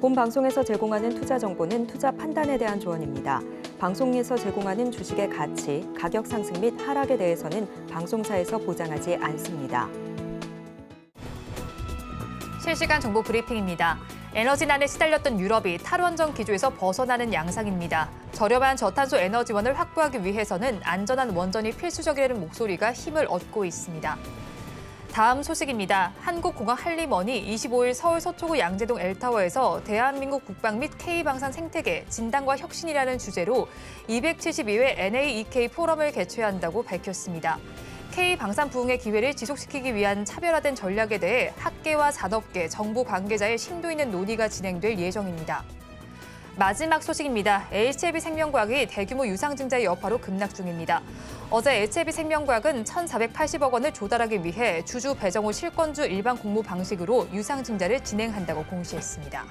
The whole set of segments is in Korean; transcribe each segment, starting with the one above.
본 방송에서 제공하는 투자 정보는 투자 판단에 대한 조언입니다. 방송에서 제공하는 주식의 가치, 가격 상승 및 하락에 대해서는 방송사에서 보장하지 않습니다. 실시간 정보 브리핑입니다. 에너지난에 시달렸던 유럽이 탈원전 기조에서 벗어나는 양상입니다. 저렴한 저탄소 에너지원을 확보하기 위해서는 안전한 원전이 필수적이라는 목소리가 힘을 얻고 있습니다. 다음 소식입니다. 한국공항 한림원이 25일 서울 서초구 양재동 엘타워에서 대한민국 국방 및 K방산 생태계 진단과 혁신이라는 주제로 272회 NAEK 포럼을 개최한다고 밝혔습니다. K방산 부흥의 기회를 지속시키기 위한 차별화된 전략에 대해 학계와 산업계, 정부 관계자의 심도 있는 논의가 진행될 예정입니다. 마지막 소식입니다. HLB생명과학이 대규모 유상증자의 여파로 급락 중입니다. 어제 HLB생명과학은 1,480억 원을 조달하기 위해 주주 배정 후 실권주 일반 공모 방식으로 유상증자를 진행한다고 공시했습니다.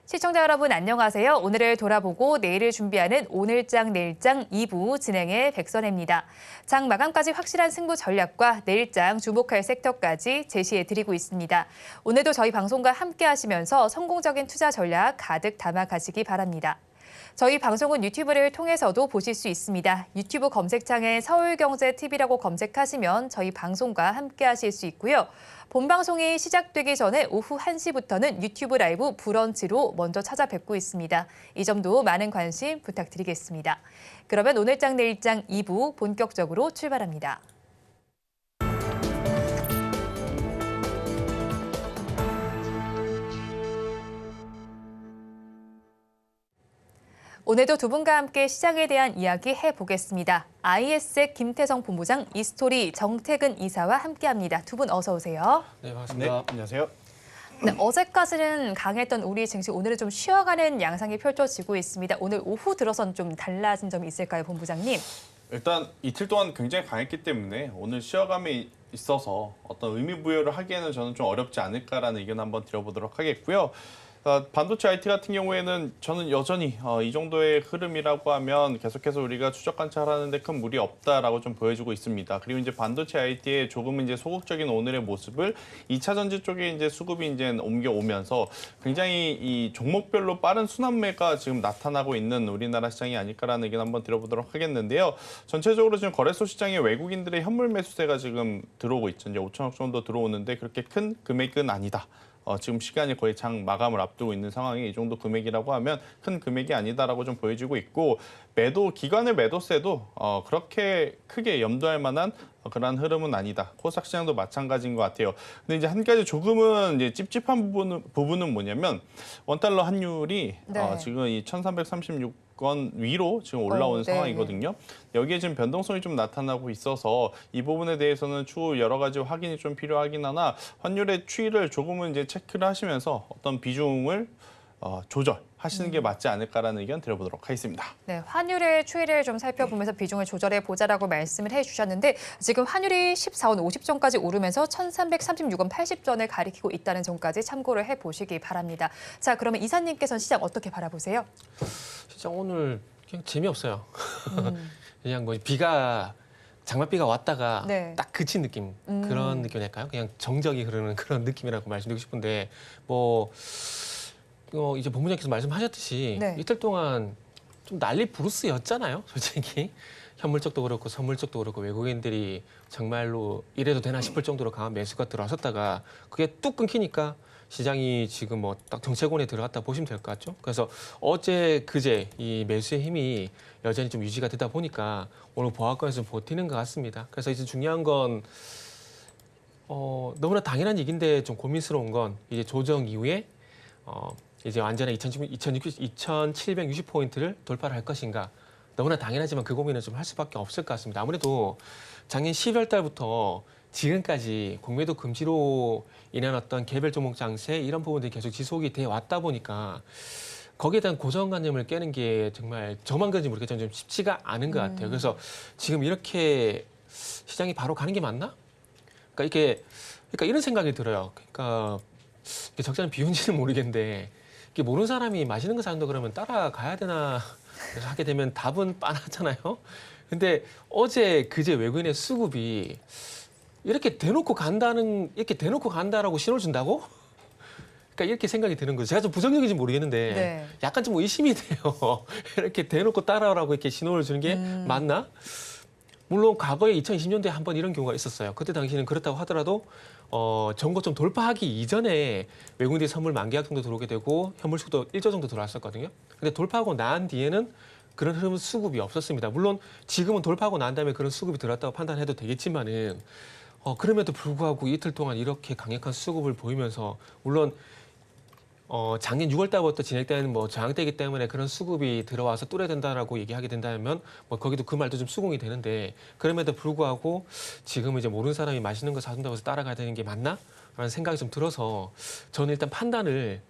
시청자 여러분 안녕하세요. 오늘을 돌아보고 내일을 준비하는 오늘장 내일장 2부 진행의 백선혜입니다. 장 마감까지 확실한 승부 전략과 내일장 주목할 섹터까지 제시해드리고 있습니다. 오늘도 저희 방송과 함께 하시면서 성공적인 투자 전략 가득 담아가시기 바랍니다. 저희 방송은 유튜브를 통해서도 보실 수 있습니다. 유튜브 검색창에 서울경제TV라고 검색하시면 저희 방송과 함께 하실 수 있고요. 본 방송이 시작되기 전에 오후 1시부터는 유튜브 라이브 브런치로 먼저 찾아뵙고 있습니다. 이 점도 많은 관심 부탁드리겠습니다. 그러면 오늘장 내일장 2부 본격적으로 출발합니다. 오늘도 두 분과 함께 시장에 대한 이야기 해보겠습니다. IS의 김태성 본부장, 이스토리 정태근 이사와 함께합니다. 두 분 어서 오세요. 네, 반갑습니다. 네, 안녕하세요. 네, 어제까지는 강했던 우리 증시 오늘은 좀 쉬어가는 양상이 펼쳐지고 있습니다. 오늘 오후 들어선 좀 달라진 점이 있을까요, 본부장님? 일단 이틀 동안 굉장히 강했기 때문에 오늘 쉬어감이 있어서 어떤 의미 부여를 하기에는 저는 좀 어렵지 않을까라는 의견 한번 드려보도록 하겠고요. 반도체 IT 같은 경우에는 저는 여전히 이 정도의 흐름이라고 하면 계속해서 우리가 추적 관찰하는데 큰 무리 없다라고 좀 보여주고 있습니다. 그리고 이제 반도체 IT의 조금은 이제 소극적인 오늘의 모습을 2차 전지 쪽에 이제 수급이 이제 옮겨오면서 굉장히 이 종목별로 빠른 순환매가 지금 나타나고 있는 우리나라 시장이 아닐까라는 의견 한번 드려보도록 하겠는데요. 전체적으로 지금 거래소 시장에 외국인들의 현물 매수세가 지금 들어오고 있죠. 이제 5천억 정도 들어오는데 그렇게 큰 금액은 아니다. 지금 시간이 거의 장 마감을 앞두고 있는 상황이 이 정도 금액이라고 하면 큰 금액이 아니다라고 좀 보여지고 있고 기관의 매도세도 그렇게 크게 염두할 만한 그런 흐름은 아니다. 코스닥 시장도 마찬가지인 것 같아요. 근데 이제 한 가지 조금은 이제 찝찝한 부분은 뭐냐면 원달러 환율이 네. 지금 이 1,336원 위로 지금 올라온 네. 상황이거든요. 여기에 지금 변동성이 좀 나타나고 있어서 이 부분에 대해서는 추후 여러 가지 확인이 좀 필요하긴 하나 환율의 추이를 조금은 이제 체크를 하시면서 어떤 비중을 조절하시는 게 맞지 않을까라는 의견 드려보도록 하겠습니다. 네, 환율의 추이를 좀 살펴보면서 비중을 조절해 보자라고 말씀을 해주셨는데 지금 환율이 14원 50전까지 오르면서 1,336원 80전을 가리키고 있다는 점까지 참고를 해보시기 바랍니다. 자, 그러면 이사님께서는 시장 어떻게 바라보세요? 시장 오늘 그냥 재미없어요. 그냥 뭐 장맛비가 왔다가 네. 딱 그친 느낌 그런 느낌일까요? 그냥 정적이 흐르는 그런 느낌이라고 말씀드리고 싶은데 이제 본부장께서 말씀하셨듯이 네. 이틀 동안 좀 난리 부르스였잖아요, 솔직히. 현물 쪽도 그렇고 선물 쪽도 그렇고 외국인들이 정말로 이래도 되나 싶을 정도로 강한 매수가 들어왔었다가 그게 뚝 끊기니까 시장이 지금 뭐 딱 정체권에 들어갔다 보시면 될 것 같죠. 그래서 어제 그제 이 매수의 힘이 여전히 좀 유지가 되다 보니까 오늘 보합권에서 좀 버티는 것 같습니다. 그래서 이제 중요한 건 너무나 당연한 얘기인데 좀 고민스러운 건 이제 조정 이후에 이제 완전히 2,760포인트를 돌파를 할 것인가. 너무나 당연하지만 그 고민을 좀 할 수밖에 없을 것 같습니다. 아무래도 작년 12월 달부터 지금까지 공매도 금지로 인한 어떤 개별 종목 장세 이런 부분들이 계속 지속이 돼 왔다 보니까 거기에 대한 고정관념을 깨는 게 정말 저만 그런지 모르겠지만 좀 쉽지가 않은 것 같아요. 그래서 지금 이렇게 시장이 바로 가는 게 맞나? 그러니까 이런 생각이 들어요. 그러니까 이게 적절한 비유인지는 모르겠는데 이게 모르는 사람이 맛있는 거 사는다 그러면 따라가야 되나 하게 되면 답은 뻔하잖아요. 근데 어제 그제 외국인의 수급이 이렇게 대놓고 간다라고 신호를 준다고? 그러니까 이렇게 생각이 드는 거죠. 제가 좀 부정적인지 모르겠는데 네. 약간 좀 의심이 돼요. 이렇게 대놓고 따라오라고 이렇게 신호를 주는 게 맞나? 물론 과거에 2020년도에 한 번 이런 경우가 있었어요. 그때 당시에는 그렇다고 하더라도 정고 좀 돌파하기 이전에 외국인들이 선물 만계약 정도 들어오게 되고 현물수도 1조 정도 들어왔었거든요. 근데 돌파하고 난 뒤에는 그런 흐름 수급이 없었습니다. 물론 지금은 돌파하고 난 다음에 그런 수급이 들어왔다고 판단해도 되겠지만은 그럼에도 불구하고 이틀 동안 이렇게 강력한 수급을 보이면서 물론 작년 6월 달부터 진행되는 뭐 저항대이기 때문에 그런 수급이 들어와서 뚫어야 된다라고 얘기하게 된다면 뭐 거기도 그 말도 좀 수긍이 되는데 그럼에도 불구하고 지금 이제 모르는 사람이 맛있는 거 사준다고 해서 따라가야 되는 게 맞나? 라는 생각이 좀 들어서 저는 일단 판단을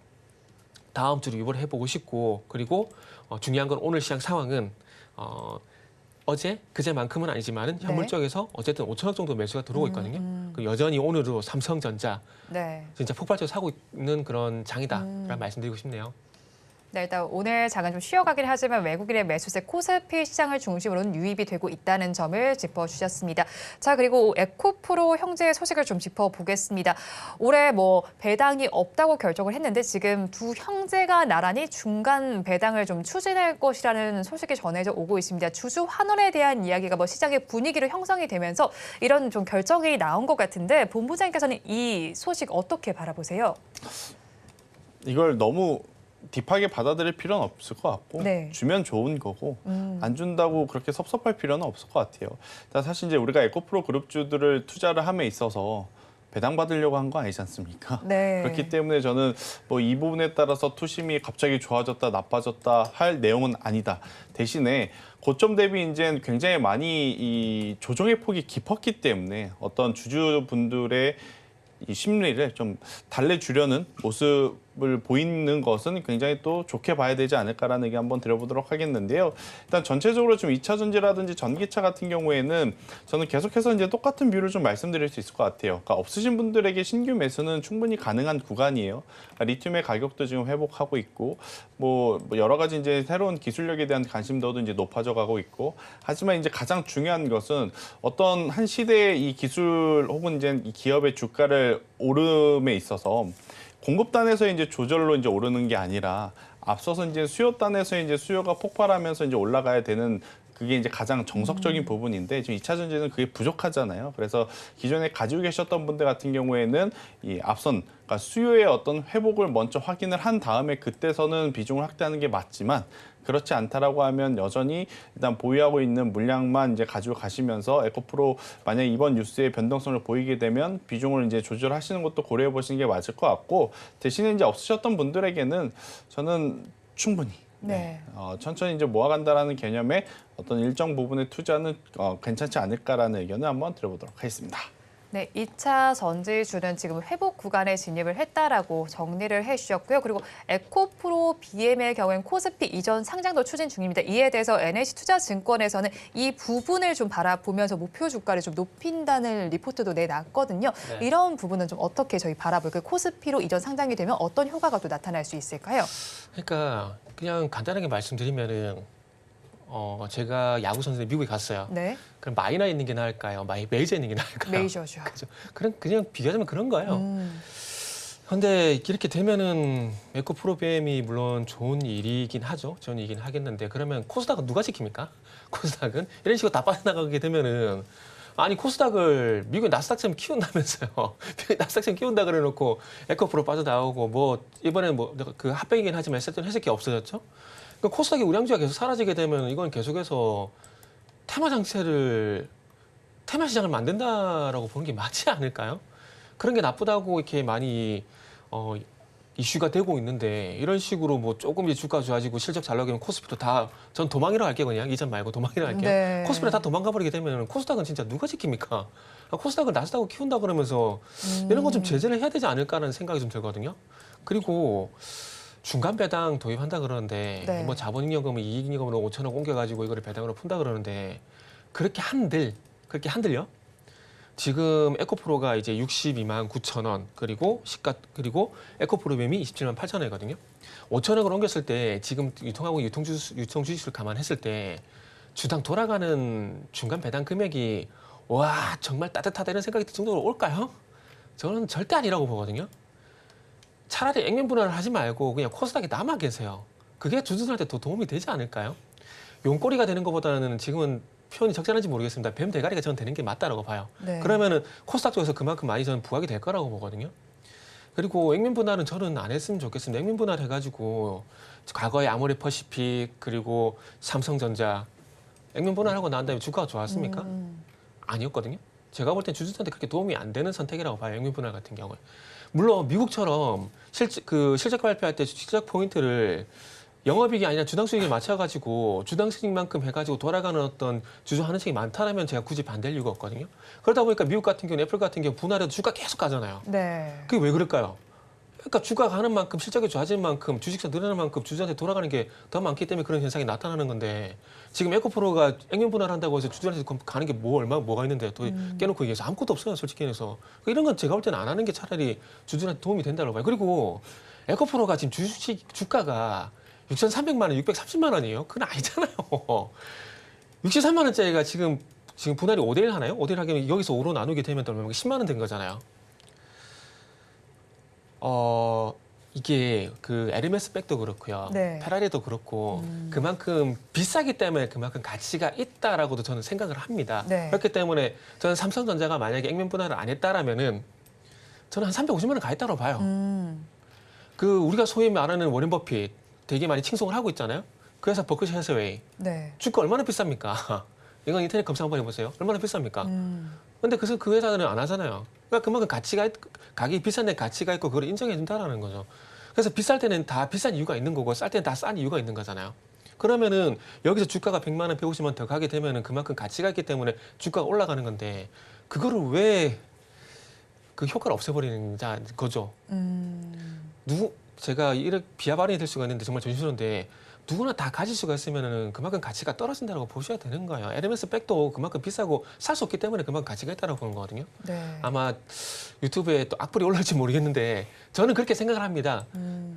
다음 주로 유보를 해보고 싶고 그리고 중요한 건 오늘 시장 상황은 어제 그제만큼은 아니지만은 현물 네. 쪽에서 어쨌든 5천억 정도 매수가 들어오고 있거든요. 그리고 여전히 오늘도 삼성전자 네. 진짜 폭발적으로 사고 있는 그런 장이다라는 말씀드리고 싶네요. 네, 일단 오늘 장은 좀 쉬어가긴 하지만 외국인의 매수세 코스피 시장을 중심으로는 유입이 되고 있다는 점을 짚어주셨습니다. 자, 그리고 에코프로 형제의 소식을 좀 짚어보겠습니다. 올해 뭐 배당이 없다고 결정을 했는데 지금 두 형제가 나란히 중간 배당을 좀 추진할 것이라는 소식이 전해져 오고 있습니다. 주주 환원에 대한 이야기가 뭐 시장의 분위기로 형성이 되면서 이런 좀 결정이 나온 것 같은데 본부장님께서는 이 소식 어떻게 바라보세요? 이걸 너무 딥하게 받아들일 필요는 없을 것 같고 네. 주면 좋은 거고 안 준다고 그렇게 섭섭할 필요는 없을 것 같아요. 사실 이제 우리가 에코프로 그룹주들을 투자를 함에 있어서 배당 받으려고 한 거 아니지 않습니까? 네. 그렇기 때문에 저는 뭐 이 부분에 따라서 투심이 갑자기 좋아졌다 나빠졌다 할 내용은 아니다. 대신에 고점 대비 이제 굉장히 많이 이 조정의 폭이 깊었기 때문에 어떤 주주분들의 이 심리를 좀 달래주려는 모습을 보이는 것은 굉장히 또 좋게 봐야 되지 않을까라는 얘기 한번 드려보도록 하겠는데요. 일단 전체적으로 좀 2차 전지라든지 전기차 같은 경우에는 저는 계속해서 이제 똑같은 뷰를 좀 말씀드릴 수 있을 것 같아요. 그러니까 없으신 분들에게 신규 매수는 충분히 가능한 구간이에요. 그러니까 리튬의 가격도 지금 회복하고 있고 뭐 여러 가지 이제 새로운 기술력에 대한 관심도도 이제 높아져 가고 있고 하지만 이제 가장 중요한 것은 어떤 한 시대의 이 기술 혹은 이제 이 기업의 주가를 오름에 있어서 공급단에서 이제 조절로 이제 오르는 게 아니라 앞서서 이제 수요단에서 이제 수요가 폭발하면서 이제 올라가야 되는 그게 이제 가장 정석적인 부분인데 지금 2차 전지는 그게 부족하잖아요. 그래서 기존에 가지고 계셨던 분들 같은 경우에는 이 앞선 그러니까 수요의 어떤 회복을 먼저 확인을 한 다음에 그때서는 비중을 확대하는 게 맞지만 그렇지 않다라고 하면 여전히 일단 보유하고 있는 물량만 이제 가지고 가시면서 에코프로 만약 이번 뉴스의 변동성을 보이게 되면 비중을 이제 조절하시는 것도 고려해 보시는 게 맞을 것 같고 대신에 이제 없으셨던 분들에게는 저는 충분히 네. 천천히 이제 모아간다라는 개념의 어떤 일정 부분의 투자는 괜찮지 않을까라는 의견을 한번 드려보도록 하겠습니다. 네, 2차 전지주는 지금 회복 구간에 진입을 했다라고 정리를 해주셨고요. 그리고 에코프로 BM의 경우엔 코스피 이전 상장도 추진 중입니다. 이에 대해서 NH투자증권에서는 이 부분을 좀 바라보면서 목표 주가를 좀 높인다는 리포트도 내놨거든요. 네. 이런 부분은 좀 어떻게 저희 바라볼까요? 코스피로 이전 상장이 되면 어떤 효과가 또 나타날 수 있을까요? 그러니까 그냥 간단하게 말씀드리면은 제가 야구 선수인데 미국에 갔어요. 네, 그럼 마이너에 있는 게 나을까요? 메이저에 있는 게 나을까요? 메이저죠. 그냥 비교하자면 그런 거예요. 그런데 이렇게 되면은 에코프로 BM이 물론 좋은 일이긴 하죠. 좋은 일이긴 하겠는데 그러면 코스닥은 누가 지킵니까? 코스닥은 이런 식으로 다 빠져나가게 되면은 아니 코스닥을 미국의 나스닥처럼 키운다면서요. 미국의 나스닥처럼 키운다 그래놓고 에코프로 빠져나오고 뭐 이번에는 뭐 그 합병이긴 하지만 했던 회색이 없어졌죠. 그러니까 코스닥의 우량주가 계속 사라지게 되면 이건 계속해서 테마 시장을 만든다라고 보는 게 맞지 않을까요? 그런 게 나쁘다고 이렇게 많이 이슈가 되고 있는데 이런 식으로 뭐 조금 이제 주가 좋아지고 실적 잘 나오면 코스피도 다 전 도망이라 할게요. 그냥 이전 말고 도망이라 할게요. 네. 코스피를 다 도망가 버리게 되면 코스닥은 진짜 누가 지킵니까? 코스닥을 나스닥을 키운다 그러면서 이런 건 좀 제재를 해야 되지 않을까라는 생각이 좀 들거든요. 그리고 중간 배당 도입한다 그러는데 네. 뭐 자본잉여금을 이익잉여금으로 5천억 옮겨가지고 이거를 배당으로 푼다 그러는데 그렇게 한들요? 지금 에코프로가 이제 62만 9천 원 그리고 그리고 에코프로 뱀이 27만 8천 원이거든요. 5천억을 옮겼을 때 지금 유통하고 유통주식수를 감안했을 때 주당 돌아가는 중간 배당 금액이 와 정말 따뜻하다 이런 생각이 들 정도로 올까요? 저는 절대 아니라고 보거든요. 차라리 액면 분할을 하지 말고 그냥 코스닥에 남아 계세요. 그게 주주들한테 더 도움이 되지 않을까요? 용꼬리가 되는 것보다는 지금은 표현이 적절한지 모르겠습니다. 뱀 대가리가 저는 되는 게 맞다라고 봐요. 네. 그러면은 코스닥 쪽에서 그만큼 많이 저는 부각이 될 거라고 보거든요. 그리고 액면 분할은 저는 안 했으면 좋겠습니다. 액면 분할 해가지고 과거에 아모레퍼시픽 그리고 삼성전자 액면 분할하고 난 다음에 주가가 좋았습니까? 아니었거든요. 제가 볼 땐 주주들한테 그렇게 도움이 안 되는 선택이라고 봐요. 액면 분할 같은 경우에. 물론 미국처럼 실적 발표할 때 실적 포인트를 영업이익이 아니라 주당 수익에 맞춰가지고 주당 수익만큼 해가지고 돌아가는 어떤 주주 하는 식이 많다면 제가 굳이 반대할 이유가 없거든요. 그러다 보니까 미국 같은 경우, 애플 같은 경우 분할해도 주가 계속 가잖아요. 네. 그게 왜 그럴까요? 그러니까 주가가 가는 만큼 실적이 좋아지는 만큼 주식수 늘어나는 만큼 주주한테 돌아가는 게 더 많기 때문에 그런 현상이 나타나는 건데 지금 에코프로가 액면 분할한다고 해서 주주한테 가는 게 뭐가 있는데 또 깨놓고 얘기해서 아무것도 없어요. 솔직히 해서. 이런 건 제가 볼 때는 안 하는 게 차라리 주주한테 도움이 된다고 봐요. 그리고 에코프로가 지금 주가가 6,300만 원, 630만 원이에요. 그건 아니잖아요. 63만 원짜리가 지금 분할이 5대1 하나요? 5대1 하기는 여기서 5로 나누게 되면 10만 원 된 거잖아요. 이게 그 에르메스 백도 그렇고요. 네. 페라리도 그렇고 그만큼 비싸기 때문에 그만큼 가치가 있다라고도 저는 생각을 합니다. 네. 그렇기 때문에 저는 삼성전자가 만약에 액면 분할을 안 했다라면은 저는 한 350만 원 가 있다고 봐요. 그 우리가 소위 말하는 워렌 버핏 되게 많이 칭송을 하고 있잖아요. 그래서 버크셔 해서웨이 네. 주가 얼마나 비쌉니까? 이건 인터넷 검사 한번 해보세요. 얼마나 비쌉니까? 근데 그 회사들은 안 하잖아요. 그러니까 그만큼 가격이 비싼데 가치가 있고 그걸 인정해준다라는 거죠. 그래서 비쌀 때는 다 비싼 이유가 있는 거고 쌀 때는 다 싼 이유가 있는 거잖아요. 그러면은 여기서 주가가 100만 원, 150만 원 더 가게 되면은 그만큼 가치가 있기 때문에 주가가 올라가는 건데 그거를 왜 그 효과를 없애버리는 거죠. 제가 이렇게 비하 발언이 될 수가 있는데 정말 조심스러운데 누구나 다 가질 수가 있으면은 그만큼 가치가 떨어진다고 보셔야 되는 거예요. 에르메스 백도 그만큼 비싸고 살 수 없기 때문에 그만큼 가치가 있다고 보는 거거든요. 네. 아마 유튜브에 또 악플이 올라올지 모르겠는데 저는 그렇게 생각을 합니다.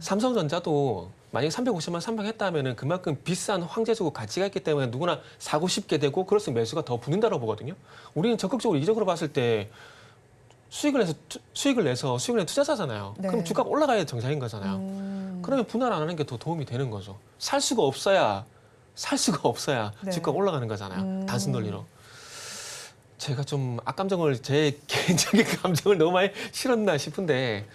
삼성전자도 만약에 350만 선방했다면은 그만큼 비싼 황제주고 가치가 있기 때문에 누구나 사고 싶게 되고 그럴수록 매수가 더 붙는다고 보거든요. 우리는 적극적으로 이적으로 봤을 때 수익을 내서 투자자잖아요. 네. 그럼 주가가 올라가야 정상인 거잖아요. 그러면 분할 안 하는 게 더 도움이 되는 거죠. 살 수가 없어야 네. 주가가 올라가는 거잖아요. 단순 논리로. 제가 좀 제 개인적인 감정을 너무 많이 실었나 싶은데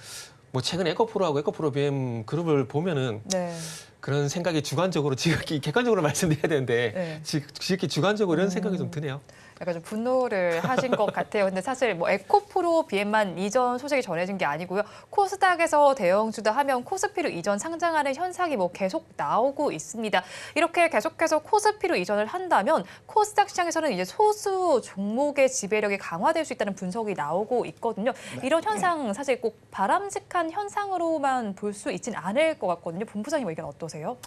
뭐 최근 에코프로하고 에코프로 BM 그룹을 보면은 네. 그런 생각이 주관적으로 지극히 객관적으로 말씀드려야 되는데 네. 지극히 주관적으로 이런 생각이 좀 드네요. 약간 좀 분노를 하신 것 같아요. 근데 사실 뭐 에코프로 BM만 이전 소식이 전해진 게 아니고요. 코스닥에서 대형주다 하면 코스피로 이전 상장하는 현상이 뭐 계속 나오고 있습니다. 이렇게 계속해서 코스피로 이전을 한다면 코스닥 시장에서는 이제 소수 종목의 지배력이 강화될 수 있다는 분석이 나오고 있거든요. 이런 현상 사실 꼭 바람직한 현상으로만 볼 수 있진 않을 것 같거든요. 본부장님 의견 어떠세요?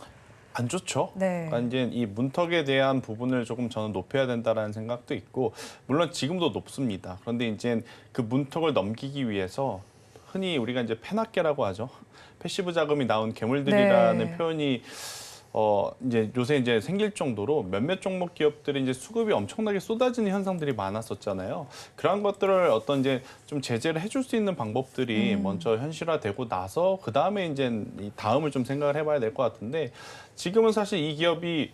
안 좋죠. 네. 그러니까 이제 이 문턱에 대한 부분을 조금 저는 높여야 된다라는 생각도 있고 물론 지금도 높습니다. 그런데 이제 그 문턱을 넘기기 위해서 흔히 우리가 이제 패납계라고 하죠. 패시브 자금이 나온 괴물들이라는 네. 표현이 이제 요새 이제 생길 정도로 몇몇 종목 기업들이 이제 수급이 엄청나게 쏟아지는 현상들이 많았었잖아요. 그런 것들을 어떤 이제 좀 제재를 해줄 수 있는 방법들이 먼저 현실화되고 나서 그 다음에 이제 이 다음을 좀 생각을 해봐야 될 것 같은데 지금은 사실 이 기업이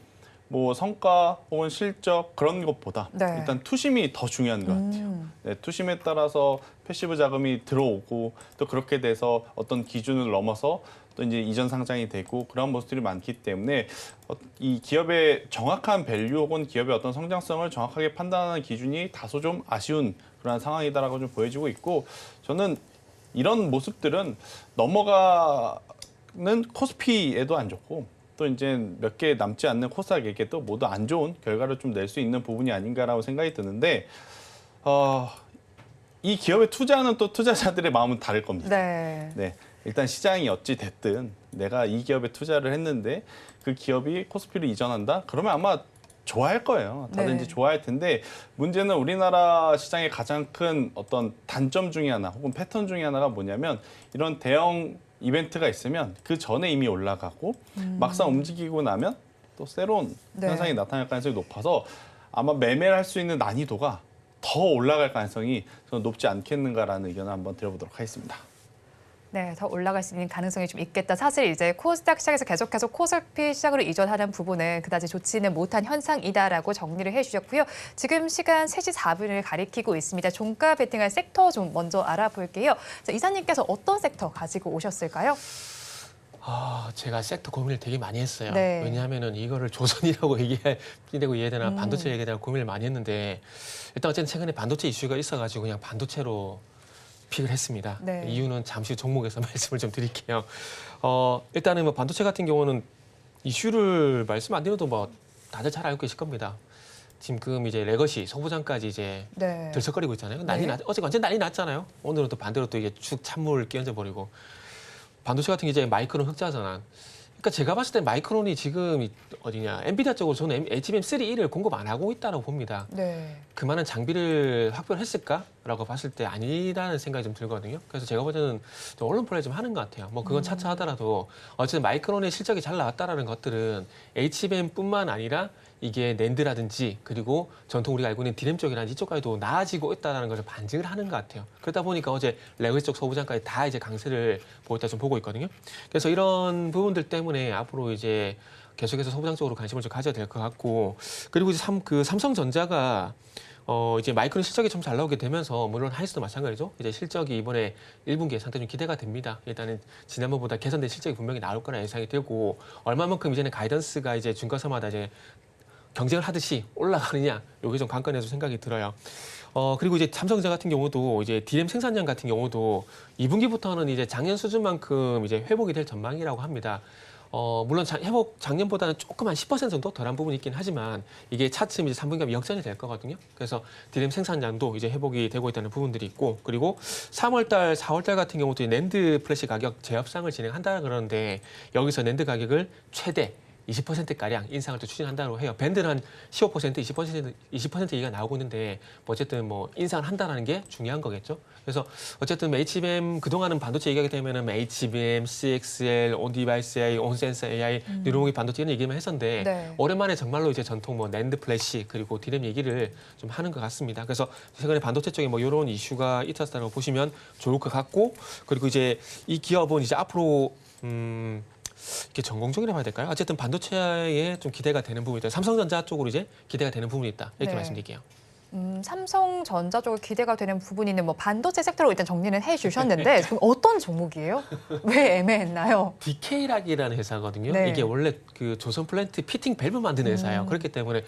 뭐 성과 혹은 실적 그런 것보다 네. 일단 투심이 더 중요한 것 같아요. 네, 투심에 따라서 패시브 자금이 들어오고 또 그렇게 돼서 어떤 기준을 넘어서 또 이제 이전 상장이 되고 그런 모습들이 많기 때문에 이 기업의 정확한 밸류 혹은 기업의 어떤 성장성을 정확하게 판단하는 기준이 다소 좀 아쉬운 그런 상황이다라고 좀 보여지고 있고 저는 이런 모습들은 넘어가는 코스피에도 안 좋고 또 이제 몇 개 남지 않는 코스닥에게도 모두 안 좋은 결과를 좀 낼 수 있는 부분이 아닌가라고 생각이 드는데 이 기업에 투자하는 또 투자자들의 마음은 다를 겁니다. 네. 네, 일단 시장이 어찌 됐든 내가 이 기업에 투자를 했는데 그 기업이 코스피로 이전한다? 그러면 아마 좋아할 거예요. 다들 네. 이제 좋아할 텐데 문제는 우리나라 시장의 가장 큰 어떤 단점 중에 하나 혹은 패턴 중에 하나가 뭐냐면 이런 대형 이벤트가 있으면 그 전에 이미 올라가고 막상 움직이고 나면 또 새로운 네. 현상이 나타날 가능성이 높아서 아마 매매를 할 수 있는 난이도가 더 올라갈 가능성이 저는 높지 않겠는가라는 의견을 한번 드려보도록 하겠습니다. 네, 더 올라갈 수 있는 가능성이 좀 있겠다. 사실 이제 코스닥 시장에서 계속해서 코스피 시장으로 이전하는 부분은 그다지 좋지는 못한 현상이다라고 정리를 해주셨고요. 지금 시간 3시 4분을 가리키고 있습니다. 종가 베팅할 섹터 좀 먼저 알아볼게요. 자, 이사님께서 어떤 섹터 가지고 오셨을까요? 제가 섹터 고민을 되게 많이 했어요. 네. 왜냐하면은 이거를 조선이라고 얘기해야 되나 반도체 얘기해야 되나 고민을 많이 했는데 일단 어쨌든 최근에 반도체 이슈가 있어가지고 그냥 반도체로 픽을 했습니다. 네. 이유는 잠시 후 종목에서 말씀을 좀 드릴게요. 일단은 뭐 반도체 같은 경우는 이슈를 말씀 안 드려도 뭐 다들 잘 알고 계실 겁니다. 지금 이제 레거시 소부장까지 이제 네. 들썩거리고 있잖아요. 네. 어제 완전 난리 났잖아요. 오늘은 또 반대로 또 이게 축 찬물 끼얹어 버리고 반도체 같은 게 이제 마이크론 흑자 전환. 그러니까 제가 봤을 때 마이크론이 지금 어디냐 엔비디아 쪽으로 저는 HBM3E를 공급 안 하고 있다고 봅니다. 네. 그 많은 장비를 확보를 했을까라고 봤을 때 아니라는 생각이 좀 들거든요. 그래서 제가 볼 때는 좀 언론 플레이 좀 하는 것 같아요. 뭐 그건 차차 하더라도 어쨌든 마이크론의 실적이 잘 나왔다라는 것들은 HBM뿐만 아니라 이게 낸드라든지 그리고 전통 우리가 알고 있는 디램 쪽이라든지 이쪽까지도 나아지고 있다는 것을 반증을 하는 것 같아요. 그러다 보니까 어제 레거시 쪽 소부장까지 다 이제 강세를 보였다 좀 보고 있거든요. 그래서 이런 부분들 때문에 앞으로 이제 계속해서 소부장 쪽으로 관심을 좀 가져야 될 것 같고 그리고 이제 삼성전자가 이제 마이크론 실적이 좀 잘 나오게 되면서 물론 하이스도 마찬가지죠. 이제 실적이 이번에 1분기에 상당히 좀 기대가 됩니다. 일단은 지난번보다 개선된 실적이 분명히 나올 거라 예상이 되고 얼마만큼 이제는 가이던스가 이제 중과사마다 이제 경쟁을 하듯이 올라가느냐 이게 좀 관건에서 생각이 들어요. 그리고 이제 삼성전자 같은 경우도 이제 DRAM 생산량 같은 경우도 2분기부터는 이제 작년 수준만큼 이제 회복이 될 전망이라고 합니다. 물론 회복 작년보다는 조금 한 10% 정도 덜한 부분이 있긴 하지만 이게 차츰 이제 3분기가 역전이 될 거거든요. 그래서 DRAM 생산량도 이제 회복이 되고 있다는 부분들이 있고 그리고 3월달, 4월달 같은 경우도 낸드 플래시 가격 재협상을 진행한다 그러는데 여기서 낸드 가격을 최대 20%가량 인상을 또 추진한다고 해요. 밴드는 한 15%, 20% 얘기가 나오고 있는데 뭐 어쨌든 뭐 인상을 한다는 게 중요한 거겠죠. 그래서 어쨌든 HBM 그동안은 반도체 얘기하게 되면은 HBM, CXL, 온디바이스 AI, 온센서 AI, 뉴로모기 반도체 이런 얘기만 했었는데 네. 오랜만에 정말로 이제 전통 뭐 낸드 플래시 그리고 디램 얘기를 좀 하는 것 같습니다. 그래서 최근에 반도체 쪽에 뭐 이런 이슈가 있었다고 보시면 좋을 것 같고 그리고 이제 이 기업은 이제 앞으로 이게 전공적이라 봐야 될까요? 어쨌든 반도체에 좀 기대가 되는 부분이 있다. 삼성전자 쪽으로 이제 기대가 되는 부분이 있다. 이렇게 네. 말씀드릴게요. 삼성전자 쪽으로 기대가 되는 부분이는 뭐 반도체 섹터로 일단 정리는 해주셨는데 그럼 어떤 종목이에요? 왜 애매했나요? DK락이라는 회사거든요. 네. 이게 원래 그 조선 플랜트 피팅 밸브 만드는 회사예요. 그렇기 때문에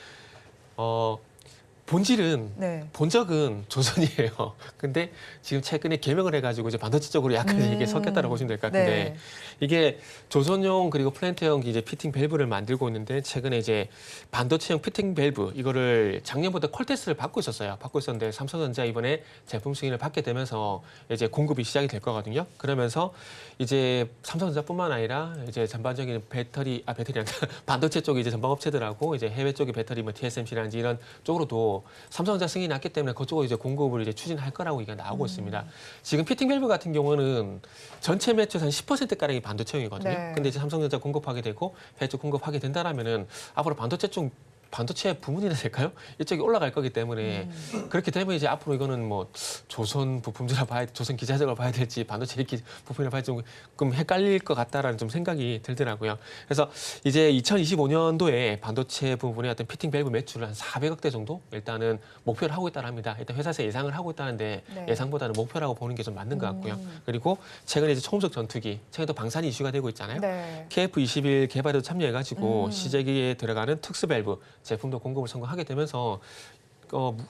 본질은 네. 본적은 조선이에요. 근데 지금 최근에 개명을 해가지고 이제 반도체 쪽으로 약간 이게 섞였다고 보시면 될 것 같은데 네. 이게 조선용 그리고 플랜트용 이제 피팅 밸브를 만들고 있는데 최근에 이제 반도체용 피팅 밸브 이거를 작년부터 콜 테스트를 받고 있었어요. 받고 있었는데 삼성전자 이번에 제품 승인을 받게 되면서 이제 공급이 시작이 될 거거든요. 그러면서 이제 삼성전자뿐만 아니라 이제 전반적인 배터리 아니라 반도체 쪽에 이제 전방 업체들하고 이제 해외 쪽의 배터리 뭐 TSMC라든지 이런 쪽으로도 삼성전자 승인이 났기 때문에 그쪽으로 이제 공급을 이제 추진할 거라고 얘기가 나오고 있습니다. 지금 피팅 밸브 같은 경우는 전체 매출에서 한 10%가량이 반도체용이거든요. 네. 근데 이제 삼성전자 공급하게 되고 해외 쪽 공급하게 된다라면은 앞으로 반도체 부문이라 될까요? 이쪽이 올라갈 거기 때문에 그렇게 되면 이제 앞으로 이거는 뭐 조선 부품주라 조선 기자적으로 봐야 될지 반도체 이렇게 부품이라 봐야 조금 헷갈릴 것 같다라는 좀 생각이 들더라고요. 그래서 이제 2025년도에 반도체 부분의 어떤 피팅 밸브 매출을 한 400억대 정도 일단은 목표를 하고 있다고 합니다. 일단 회사에서 예상을 하고 있다는데 네. 예상보다는 목표라고 보는 게 좀 맞는 것 같고요. 그리고 최근에 이제 초음속 전투기, 최근에 또 방산이 이슈가 되고 있잖아요. 네. KF21 개발에도 참여해가지고 시제기에 들어가는 특수 밸브 제품도 공급을 성공하게 되면서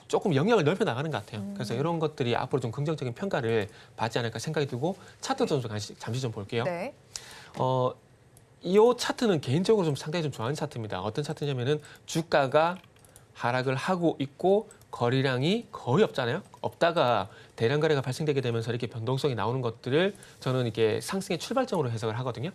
조금 영역을 넓혀 나가는 것 같아요. 그래서 이런 것들이 앞으로 좀 긍정적인 평가를 받지 않을까 생각이 들고 차트 좀 잠시 좀 볼게요. 네. 이 차트는 개인적으로 좀 상당히 좀 좋아하는 차트입니다. 어떤 차트냐면은 주가가 하락을 하고 있고 거래량이 거의 없잖아요. 없다가 대량 거래가 발생되게 되면서 이렇게 변동성이 나오는 것들을 저는 이게 상승의 출발점으로 해석을 하거든요.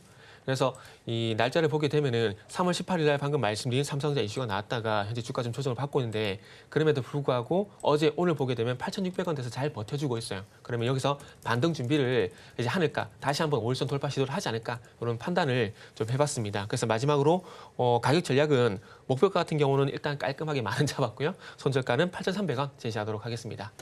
그래서 이 날짜를 보게 되면은 3월 18일 날 방금 말씀드린 삼성전자 이슈가 나왔다가 현재 주가 좀 조정을 받고 있는데 그럼에도 불구하고 어제 오늘 보게 되면 8,600원 대에서 잘 버텨주고 있어요. 그러면 여기서 반등 준비를 이제 하니까 다시 한번 월선 돌파 시도를 하지 않을까 이런 판단을 좀 해봤습니다. 그래서 마지막으로 가격 전략은 목표가 같은 경우는 일단 깔끔하게 만원 잡았고요. 손절가는 8,300원 제시하도록 하겠습니다.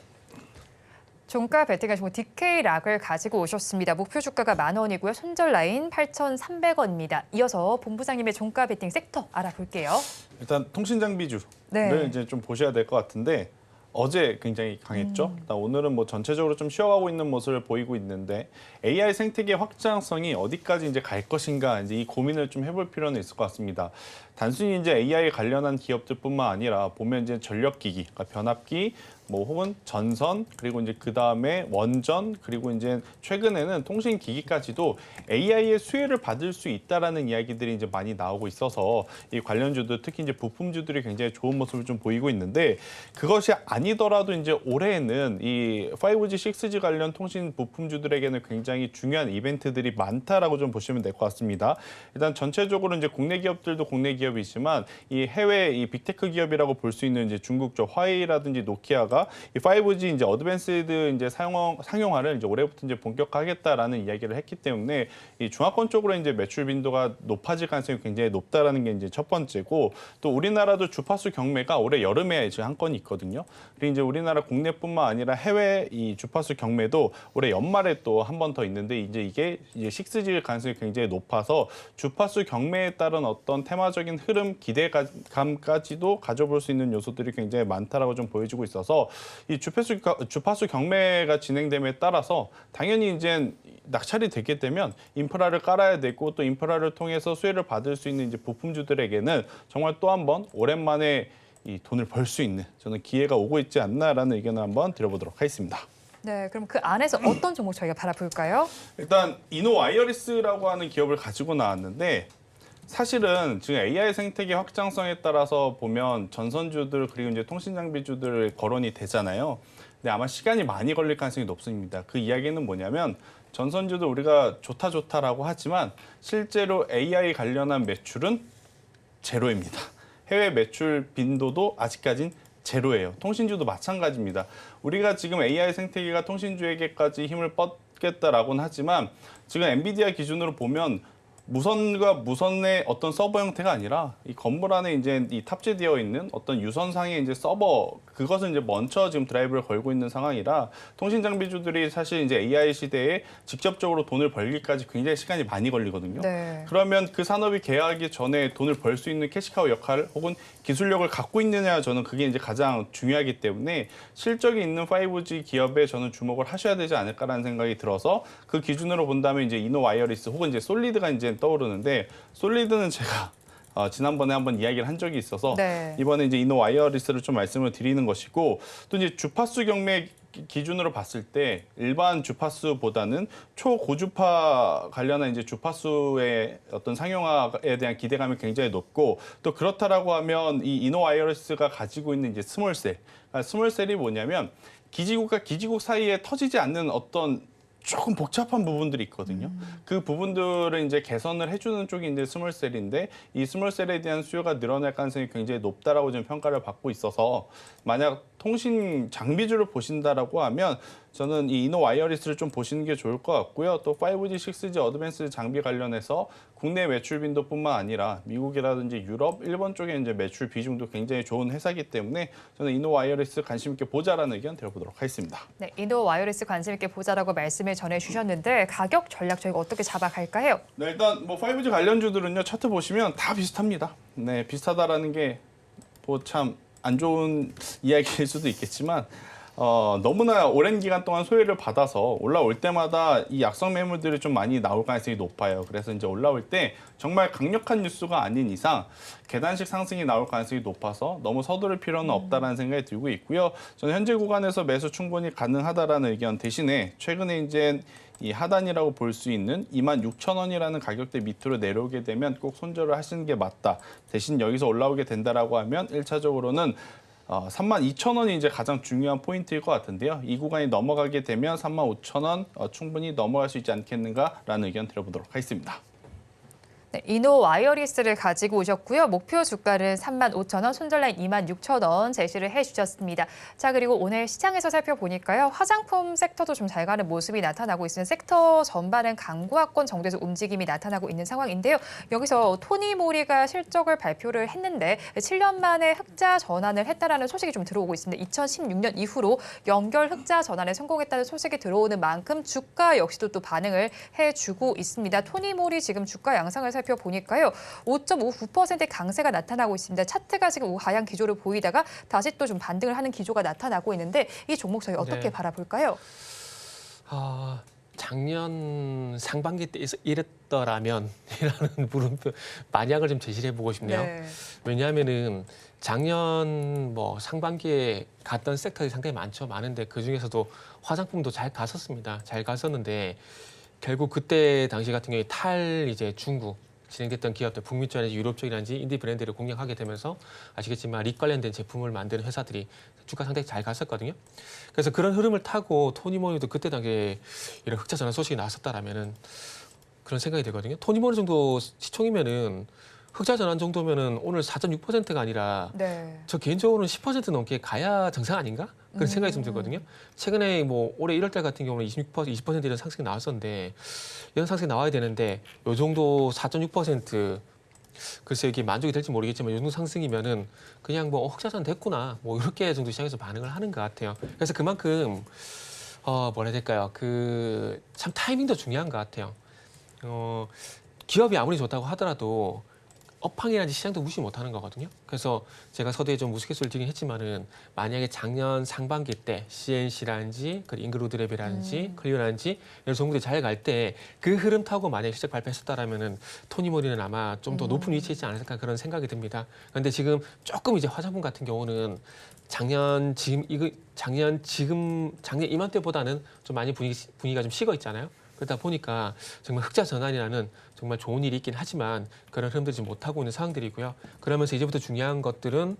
종가 베팅하시고 DK락을 가지고 오셨습니다. 목표 주가가 10,000원이고요. 손절 라인 8,300원입니다. 이어서 본부장님의 종가 베팅 섹터 알아볼게요. 일단 통신장비주를 네. 이제 좀 보셔야 될 것 같은데 어제 굉장히 강했죠. 일단 오늘은 뭐 전체적으로 좀 쉬어가고 있는 모습을 보이고 있는데 AI 생태계 확장성이 어디까지 이제 갈 것인가 이제 이 고민을 좀 해볼 필요는 있을 것 같습니다. 단순히 이제 AI 관련한 기업들뿐만 아니라 보면 이제 전력기기, 그러니까 변압기, 뭐 혹은 전선 그리고 이제 그 다음에 원전 그리고 이제 최근에는 통신기기까지도 AI의 수혜를 받을 수 있다라는 이야기들이 이제 많이 나오고 있어서 이 관련주들 특히 이제 부품주들이 굉장히 좋은 모습을 좀 보이고 있는데 그것이 아니더라도 이제 올해에는 이 5G, 6G 관련 통신 부품주들에게는 굉장히 중요한 이벤트들이 많다라고 좀 보시면 될 것 같습니다. 일단 전체적으로 이제 국내 기업들도 국내 기업이지만 이 해외 이 빅테크 기업이라고 볼 수 있는 이제 중국 쪽 화웨이라든지 노키아가 이 5G 이제 어드밴스드 이제 상용화를 이제 올해부터 이제 본격화하겠다라는 이야기를 했기 때문에 이 중화권적으로 이제 매출 빈도가 높아질 가능성이 굉장히 높다라는 게 이제 첫 번째고 또 우리나라도 주파수 경매가 올해 여름에 지금 한 건이 있거든요. 그리고 이제 우리나라 국내뿐만 아니라 해외 이 주파수 경매도 올해 연말에 또 한 번 더 있는데 이제 이게 이제 6G 가능성이 굉장히 높아서 주파수 경매에 따른 어떤 테마적인 흐름, 기대감까지도 가져볼 수 있는 요소들이 굉장히 많다라고 좀 보여지고 있어서 이 주파수 경매가 진행됨에 따라서 당연히 이제 낙찰이 되게 되면 인프라를 깔아야 되고 또 인프라를 통해서 수혜를 받을 수 있는 이제 부품주들에게는 정말 또 한 번 오랜만에 이 돈을 벌 수 있는 저는 기회가 오고 있지 않나라는 의견을 한번 드려보도록 하겠습니다. 네, 그럼 그 안에서 어떤 종목 저희가 바라볼까요? 일단 이노와이어리스라고 하는 기업을 가지고 나왔는데 사실은 지금 AI 생태계 확장성에 따라서 보면 전선주들 그리고 이제 통신장비주들 거론이 되잖아요. 근데 아마 시간이 많이 걸릴 가능성이 높습니다. 그 이야기는 뭐냐면 전선주도 우리가 좋다라고 하지만 실제로 AI 관련한 매출은 제로입니다. 해외 매출 빈도도 아직까진 제로예요. 통신주도 마찬가지입니다. 우리가 지금 AI 생태계가 통신주에게까지 힘을 뻗겠다라고는 하지만 지금 엔비디아 기준으로 보면 무선과 무선의 어떤 서버 형태가 아니라 이 건물 안에 이제 이 탑재되어 있는 어떤 유선상의 이제 서버 그것은 이제 먼저 지금 드라이브를 걸고 있는 상황이라 통신 장비주들이 사실 이제 AI 시대에 직접적으로 돈을 벌기까지 굉장히 시간이 많이 걸리거든요. 네. 그러면 그 산업이 개화하기 전에 돈을 벌 수 있는 캐시카우 역할 혹은 기술력을 갖고 있느냐 저는 그게 이제 가장 중요하기 때문에 실적이 있는 5G 기업에 저는 주목을 하셔야 되지 않을까라는 생각이 들어서 그 기준으로 본다면 이제 이노와이어리스 혹은 이제 솔리드가 이제 떠오르는데 솔리드는 제가 지난번에 한번 이야기를 한 적이 있어서 네. 이번에 이제 이노와이어리스를 좀 말씀을 드리는 것이고 또 이제 주파수 경매 기준으로 봤을 때 일반 주파수보다는 초고주파 관련한 이제 주파수의 어떤 상용화에 대한 기대감이 굉장히 높고 또 그렇다라고 하면 이 이노와이어리스가 가지고 있는 이제 스몰셀, 그러니까 스몰셀이 뭐냐면 기지국과 기지국 사이에 터지지 않는 어떤 조금 복잡한 부분들이 있거든요. 그 부분들을 이제 개선을 해주는 쪽이 이제 스몰셀인데 이 스몰셀에 대한 수요가 늘어날 가능성이 굉장히 높다라고 좀 평가를 받고 있어서 만약 통신 장비주를 보신다라고 하면 저는 이 이노와이어리스를 좀 보시는 게 좋을 것 같고요. 또 5G, 6G 어드밴스 장비 관련해서 국내 매출 빈도뿐만 아니라 미국이라든지 유럽, 일본 쪽에 이제 매출 비중도 굉장히 좋은 회사이기 때문에 저는 이노와이어리스 관심 있게 보자라는 의견 드려보도록 하겠습니다. 네, 이노와이어리스 관심 있게 보자라고 말씀을 전해주셨는데 가격 전략 저희가 어떻게 잡아갈까요? 네, 일단 뭐 5G 관련주들은요 차트 보시면 다 비슷합니다. 네, 비슷하다라는 게 뭐 참 안 좋은 이야기일 수도 있겠지만 너무나 오랜 기간 동안 소외를 받아서 올라올 때마다 이 약성 매물들이 좀 많이 나올 가능성이 높아요. 그래서 이제 올라올 때 정말 강력한 뉴스가 아닌 이상 계단식 상승이 나올 가능성이 높아서 너무 서두를 필요는 없다라는 생각이 들고 있고요. 저는 현재 구간에서 매수 충분히 가능하다라는 의견 대신에 최근에 이제 이 하단이라고 볼 수 있는 26,000원이라는 가격대 밑으로 내려오게 되면 꼭 손절을 하시는 게 맞다. 대신 여기서 올라오게 된다라고 하면 1차적으로는 32,000원이 이제 가장 중요한 포인트일 것 같은데요. 이 구간이 넘어가게 되면 35,000원 충분히 넘어갈 수 있지 않겠는가라는 의견 드려보도록 하겠습니다. 네, 이노 와이어리스를 가지고 오셨고요. 목표 주가는 35,000원, 손절라인 26,000원 제시를 해주셨습니다. 자, 그리고 오늘 시장에서 살펴보니까요. 화장품 섹터도 좀 잘 가는 모습이 나타나고 있는 섹터 전반은 강보합권 정도에서 움직임이 나타나고 있는 상황인데요. 여기서 토니모리가 실적을 발표를 했는데 7년 만에 흑자 전환을 했다라는 소식이 좀 들어오고 있습니다. 2016년 이후로 연결 흑자 전환에 성공했다는 소식이 들어오는 만큼 주가 역시도 또 반응을 해주고 있습니다. 토니모리 지금 주가 양상을 살펴보니까요. 5.59%의 강세가 나타나고 있습니다. 차트가 지금 우하향 기조를 보이다가 다시 또 좀 반등을 하는 기조가 나타나고 있는데 이 종목 저희 어떻게 네. 바라볼까요? 작년 상반기 때 이랬더라면 이라는 물음표 만약을 좀 제시해 보고 싶네요. 네. 왜냐하면은 작년 뭐 상반기에 갔던 섹터들이 상당히 많은데 그 중에서도 화장품도 잘 갔었습니다. 잘 갔었는데 결국 그때 당시 같은 경우에 이제 중국 진행됐던 기업들, 북미 쪽이라든지 유럽 쪽이라든지 인디 브랜드를 공략하게 되면서 아시겠지만 립 관련된 제품을 만드는 회사들이 주가 상당히 잘 갔었거든요. 그래서 그런 흐름을 타고 토니모니도 그때 당시에 이런 흑자 전환 소식이 나왔었다라면은 그런 생각이 들거든요. 토니모니 정도 시총이면은 흑자 전환 정도면은 오늘 4.6%가 아니라 네. 저 개인적으로는 10% 넘게 가야 정상 아닌가? 그런 생각이 좀 들거든요. 최근에 뭐 올해 1월 달 같은 경우는 20% 이런 상승이 나왔었는데 이런 상승이 나와야 되는데 요 정도 4.6% 글쎄 이게 만족이 될지 모르겠지만 요 정도 상승이면은 그냥 뭐 흑자 전환 됐구나 뭐 이렇게 정도 시장에서 반응을 하는 것 같아요. 그래서 그만큼 뭐라 해야 될까요? 그 참 타이밍도 중요한 것 같아요. 기업이 아무리 좋다고 하더라도 업황이라든지 시장도 무시 못하는 거거든요. 그래서 제가 서두에 좀 우스갯소리를 드리긴 했지만은 만약에 작년 상반기 때 CNC라든지 잉그로드랩이라든지 클리오라든지 이런 종목들이 잘 갈 때 그 흐름 타고 만약에 실적 발표했었다라면은 토니모리는 아마 좀 더 높은 위치에 있지 않을까 그런 생각이 듭니다. 그런데 지금 조금 이제 화장품 같은 경우는 작년 이맘때보다는 좀 많이 분위기가 좀 식어 있잖아요. 그러다 보니까 정말 흑자 전환이라는 정말 좋은 일이 있긴 하지만 그런 흐름들이 지금 못하고 있는 상황들이고요. 그러면서 이제부터 중요한 것들은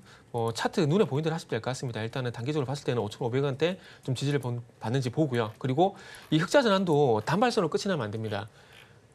차트 눈에 보이는 대로 하시면 될 것 같습니다. 일단은 단기적으로 봤을 때는 5,500원대 좀 지지를 받는지 보고요. 그리고 이 흑자 전환도 단발성으로 끝이 나면 안 됩니다.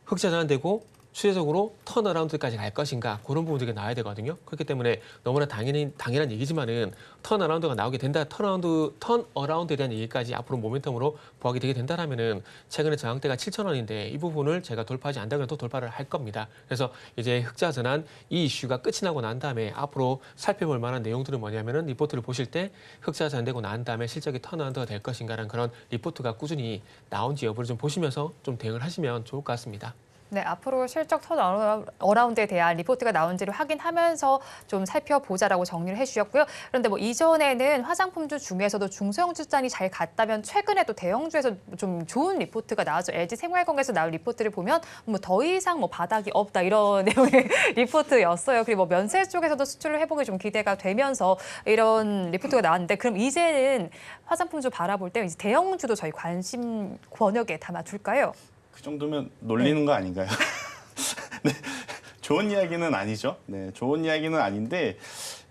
흑자 전환되고 추세적으로 턴어라운드까지 갈 것인가 그런 부분들이 나와야 되거든요. 그렇기 때문에 너무나 당연한 얘기지만은 턴어라운드가 나오게 된다. 턴어라운드에 대한 얘기까지 앞으로 모멘텀으로 부각이 되게 된다라면은 최근에 저항대가 7,000원인데 이 부분을 제가 돌파하지 않다면 또 돌파를 할 겁니다. 그래서 이제 흑자 전환 이 이슈가 끝이 나고 난 다음에 앞으로 살펴볼 만한 내용들은 뭐냐면은 리포트를 보실 때 흑자 전환되고 난 다음에 실적이 턴어라운드가 될 것인가라는 그런 리포트가 꾸준히 나온지 여부를 좀 보시면서 좀 대응을 하시면 좋을 것 같습니다. 네, 앞으로 실적 턴어라운드에 대한 리포트가 나온지를 확인하면서 좀 살펴보자라고 정리를 해주셨고요. 그런데 뭐 이전에는 화장품주 중에서도 중소형주단이 잘 갔다면 최근에 또 대형주에서 좀 좋은 리포트가 나왔죠. LG 생활건강에서 나온 리포트를 보면 뭐 더 이상 뭐 바닥이 없다 이런 내용의 리포트였어요. 그리고 뭐 면세 쪽에서도 수출 회복이 좀 기대가 되면서 이런 리포트가 나왔는데 그럼 이제는 화장품주 바라볼 때 이제 대형주도 저희 관심 권역에 담아둘까요? 그 정도면 놀리는 거 아닌가요? 네, 좋은 이야기는 아니죠. 네, 좋은 이야기는 아닌데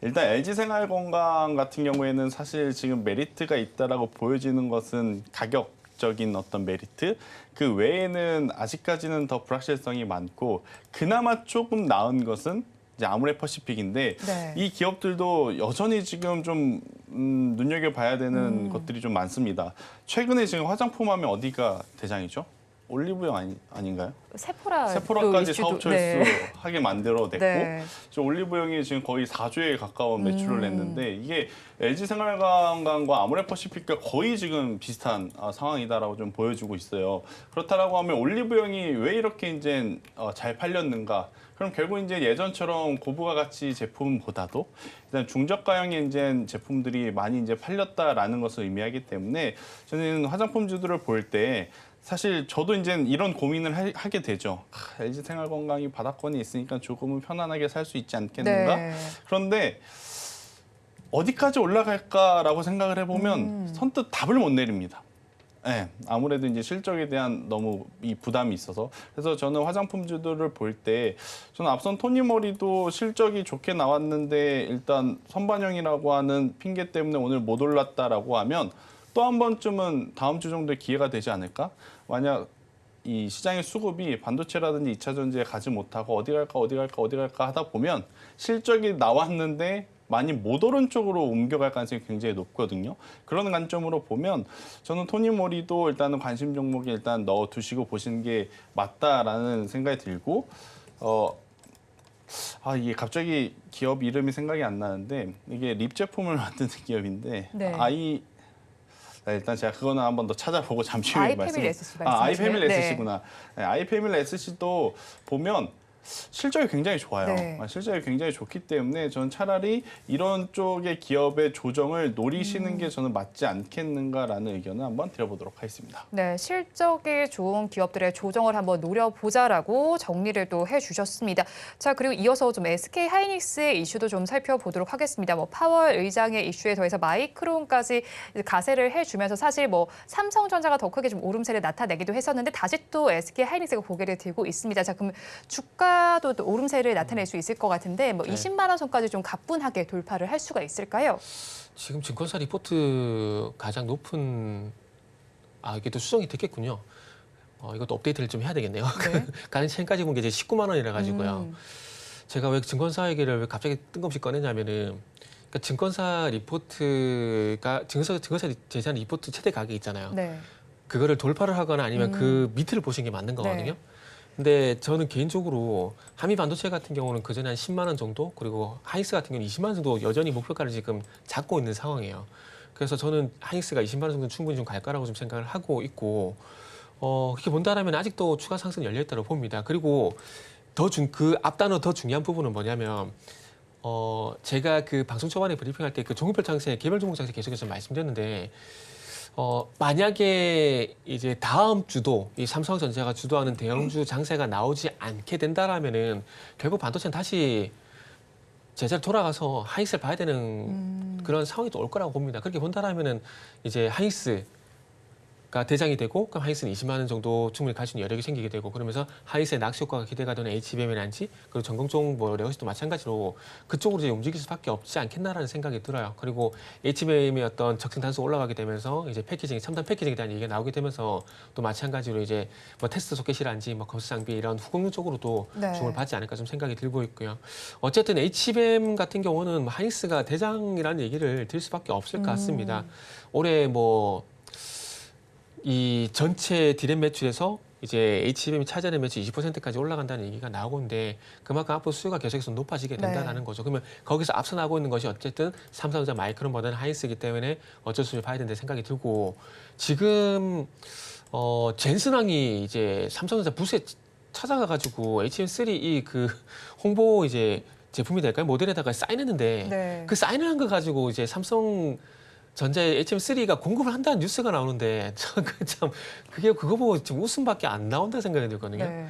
일단 LG생활건강 같은 경우에는 사실 지금 메리트가 있다라고 보여지는 것은 가격적인 어떤 메리트 그 외에는 아직까지는 더 불확실성이 많고 그나마 조금 나은 것은 이제 아모레퍼시픽인데 네. 이 기업들도 여전히 지금 좀 눈여겨봐야 되는 것들이 좀 많습니다. 최근에 지금 화장품 하면 어디가 대장이죠? 올리브영 아닌가요? 세포라까지 사업 철수하게 만들어냈고 네. 올리브영이 지금 거의 4조에 가까운 매출을 냈는데 이게 LG생활건강과 아모레퍼시픽과 거의 지금 비슷한 상황이다라고 좀 보여주고 있어요. 그렇다라고 하면 올리브영이 왜 이렇게 이제 잘 팔렸는가? 그럼 결국 이제 예전처럼 고부가 가치 제품보다도 일단 중저가형의 이제 제품들이 많이 이제 팔렸다라는 것을 의미하기 때문에 저는 화장품주들을 볼 때 사실 저도 이제 이런 고민을 하게 되죠. LG생활건강이 바닥권에 있으니까 조금은 편안하게 살 수 있지 않겠는가? 네. 그런데 어디까지 올라갈까라고 생각을 해보면 선뜻 답을 못 내립니다. 네, 아무래도 이제 실적에 대한 너무 이 부담이 있어서 그래서 저는 화장품주들을 볼 때 저는 앞선 토니모리도 실적이 좋게 나왔는데 일단 선반영이라고 하는 핑계 때문에 오늘 못 올랐다라고 하면 또 한 번쯤은 다음 주 정도에 기회가 되지 않을까? 만약 이 시장의 수급이 반도체라든지 2차 전지에 가지 못하고 어디 갈까 하다 보면 실적이 나왔는데 많이 못 오른 쪽으로 옮겨갈 가능성이 굉장히 높거든요. 그런 관점으로 보면 저는 토니모리도 일단은 관심 종목에 일단 넣어두시고 보시는 게 맞다라는 생각이 들고 이게 갑자기 기업 이름이 생각이 안 나는데 이게 립 제품을 만드는 기업인데 네. 일단 제가 그거는 한번 더 찾아보고 잠시 후에 아이패밀리 SC 아이패밀리 네. SC구나. 네, 아이패밀리 SC도 보면 실적이 굉장히 좋아요. 네. 실적이 굉장히 좋기 때문에 저는 차라리 이런 쪽의 기업의 조정을 노리시는 게 저는 맞지 않겠는가라는 의견을 한번 드려보도록 하겠습니다. 네, 실적이 좋은 기업들의 조정을 한번 노려보자라고 정리를 또 해주셨습니다. 자, 그리고 이어서 좀 SK 하이닉스의 이슈도 좀 살펴보도록 하겠습니다. 뭐 파월 의장의 이슈에 더해서 마이크론까지 가세를 해주면서 사실 뭐 삼성전자가 더 크게 좀 오름세를 나타내기도 했었는데 다시 또 SK 하이닉스가 고개를 들고 있습니다. 자, 그럼 주가도 또 오름세를 나타낼 수 있을 것 같은데 뭐 20만 원 선까지 좀 가뿐하게 돌파를 할 수가 있을까요? 지금 증권사 리포트 가장 높은 이게 또 수정이 됐겠군요. 이것도 업데이트를 좀 해야 되겠네요. 네. 가장 최근까지 본 게 이제 19만 원이라 가지고요. 제가 왜 증권사 얘기를 왜 갑자기 뜬금없이 꺼내냐면은 그러니까 증권사 리포트가 증권사 재산 리포트 최대 가격이 있잖아요. 네. 그거를 돌파를 하거나 아니면 그 밑을 보시는 게 맞는 거거든요. 네. 근데 저는 개인적으로 한미 반도체 같은 경우는 그전에 한 10만 원 정도, 그리고 하이닉스 같은 경우는 20만 원 정도 여전히 목표가를 지금 잡고 있는 상황이에요. 그래서 저는 하이닉스가 20만 원 정도 충분히 좀 갈 거라고 좀 생각을 하고 있고, 그렇게 본다라면 아직도 추가 상승 열려 있다고 봅니다. 그리고 그 앞단어 더 중요한 부분은 뭐냐면, 제가 그 방송 초반에 브리핑할 때 그 종목별 장세, 개별 종목 장세 계속해서 말씀드렸는데, 만약에 이제 다음 주도 이 삼성전자가 주도하는 대형주 장세가 나오지 않게 된다라면은 결국 반도체는 다시 제자리 돌아가서 하이닉스를 봐야 되는 그런 상황이 또 올 거라고 봅니다. 그렇게 본다라면은 이제 하이닉스가 대장이 되고 그럼 하이닉스는 20만 원 정도 충분히 갈 수 있는 여력이 생기게 되고 그러면서 하이닉스의 낚시 효과가 기대가 되는 HBM이란지 그리고 전공종 뭐 레거시도 마찬가지로 그쪽으로 이제 움직일 수밖에 없지 않겠나라는 생각이 들어요. 그리고 HBM의 어떤 적정 단수 올라가게 되면서 이제 패키징, 첨단 패키징에 대한 얘기가 나오게 되면서 또 마찬가지로 이제 뭐 테스트 소켓이란지 뭐 검수 장비 이런 후공용 쪽으로도 네. 주목을 받지 않을까 좀 생각이 들고 있고요. 어쨌든 HBM 같은 경우는 하이닉스가 대장이라는 얘기를 드릴 수밖에 없을 것 같습니다. 올해 뭐 이 전체 디램 매출에서 이제 HBM이 차지하는 매출 20%까지 올라간다는 얘기가 나오고 있는데 그만큼 앞으로 수요가 계속해서 높아지게 된다는 거죠. 그러면 거기서 앞서 나가고 있는 것이 어쨌든 삼성전자 마이크론보다는 하이닉스이기 때문에 어쩔 수 없이 봐야 된다는 생각이 들고 지금 젠슨왕이 이제 삼성전자 부스에 찾아가가지고 HBM3 이 그 홍보 이제 제품이 될까요? 모델에다가 사인했는데 네. 그 사인을 한 거 가지고 이제 삼성 전자의 HBM3가 공급을 한다는 뉴스가 나오는데 그거 보고 지금 웃음밖에 안 나온다 생각이 들거든요. 네.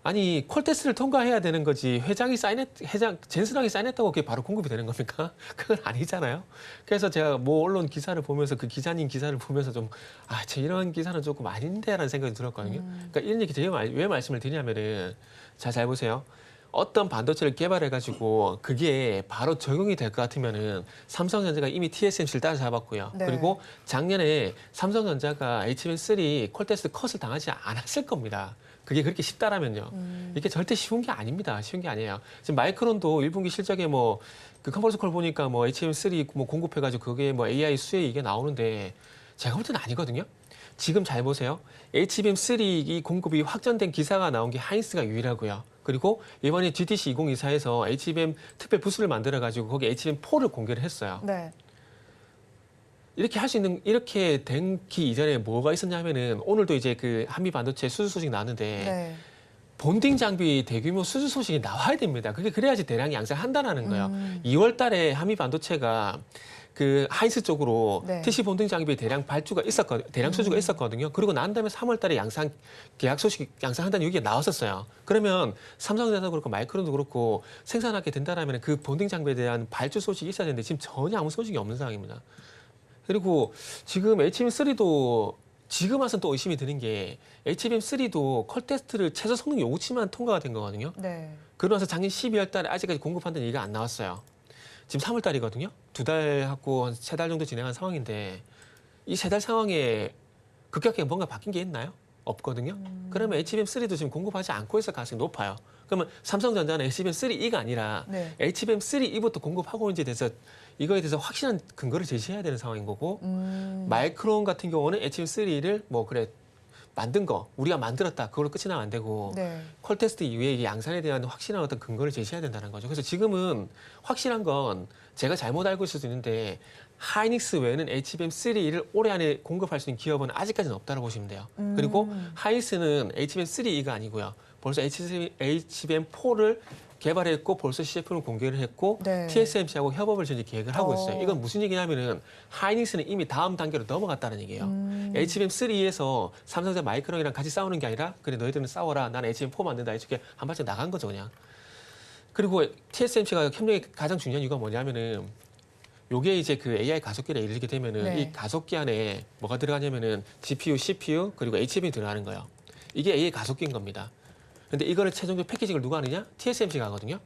아니 콜 테스트를 통과해야 되는 거지 젠슨왕이 사인했다고 그게 바로 공급이 되는 겁니까? 그건 아니잖아요. 그래서 제가 뭐 언론 기사를 보면서 그 기자님 기사를 보면서 좀 이런 기사는 조금 아닌데라는 생각이 들었거든요. 그러니까 이런 얘기 제가 왜 말씀을 드리냐면은 잘 보세요. 어떤 반도체를 개발해가지고 그게 바로 적용이 될 것 같으면은 삼성전자가 이미 TSMC를 따라잡았고요. 네. 그리고 작년에 삼성전자가 HBM3 콜테스트 컷을 당하지 않았을 겁니다. 그게 그렇게 쉽다라면요. 이게 절대 쉬운 게 아닙니다. 쉬운 게 아니에요. 지금 마이크론도 1분기 실적에 뭐 그 컨퍼런스 콜 보니까 뭐 HBM3 뭐 공급해가지고 그게 뭐 AI 수혜 이게 나오는데 제가 볼 때는 아니거든요. 지금 잘 보세요. HBM3 이 공급이 확정된 기사가 나온 게 하이닉스가 유일하고요. 그리고 이번에 GTC 2024에서 HBM 특별 부스를 만들어가지고 거기 HBM4를 공개를 했어요. 네. 이렇게 된기 이전에 뭐가 있었냐면은 오늘도 이제 그 한미 반도체 수주 소식 나왔는데 네. 본딩 장비 대규모 수주 소식이 나와야 됩니다. 그래야지 대량 양산한다는 거예요. 2월 달에 한미 반도체가 그 하이닉스 쪽으로 네. TC 본딩 장비 대량 수주가 있었거든요. 그리고 난 다음에 3월 달에 계약 소식 양산한다는 얘기가 나왔었어요. 그러면 삼성전자도 그렇고 마이크론도 그렇고 생산하게 된다라면 그 본딩 장비에 대한 발주 소식이 있어야 되는데 지금 전혀 아무 소식이 없는 상황입니다. 그리고 지금 HBM3도 지금 와서는 또 의심이 드는 게 HBM3도 컬 테스트를 최저 성능 요구치만 통과가 된 거거든요. 네. 그러면서 작년 12월 달에 아직까지 공급한다는 얘기가 안 나왔어요. 지금 3월 달이거든요. 2달 하고 한 3달 정도 진행한 상황인데 이 3달 상황에 급격하게 뭔가 바뀐 게 있나요? 없거든요. 그러면 HBM3도 지금 공급하지 않고 있을 가능성이 높아요. 그러면 삼성전자는 HBM3E가 아니라 네. HBM3E부터 공급하고 있는지에 대해서 이거에 대해서 확실한 근거를 제시해야 되는 상황인 거고 마이크론 같은 경우는 HBM3E를 뭐 그래 만든 거 우리가 만들었다 그걸로 끝이 나면 안 되고 네. 퀄 테스트 이후에 이 양산에 대한 확실한 어떤 근거를 제시해야 된다는 거죠. 그래서 지금은 확실한 건 제가 잘못 알고 있을 수 있는데 하이닉스 외에는 HBM3E를 올해 안에 공급할 수 있는 기업은 아직까지는 없다고 보시면 돼요. 그리고 하이닉스는 HBM3E가 아니고요. 벌써 HBM4를 개발했고 벌써 CF를 공개를 했고 네. TSMC하고 협업을 현재 계획을 하고 있어요. 이건 무슨 얘기냐면은 하이닉스는 이미 다음 단계로 넘어갔다는 얘기예요. HBM3에서 삼성전자 마이크론이랑 같이 싸우는 게 아니라 그래 너희들은 싸워라. 나는 HBM4 만든다. 이렇게 한 발짝 나간 거죠 그냥. 그리고 TSMC가 협력이 가장 중요한 이유가 뭐냐면은 요게 이제 그 AI 가속기에 이르게 되면은 네. 이 가속기 안에 뭐가 들어가냐면은 GPU, CPU 그리고 HBM이 들어가는 거예요. 이게 AI 가속기인 겁니다. 근데 이거를 최종적 패키징을 누가 하느냐? TSMC가 하거든요.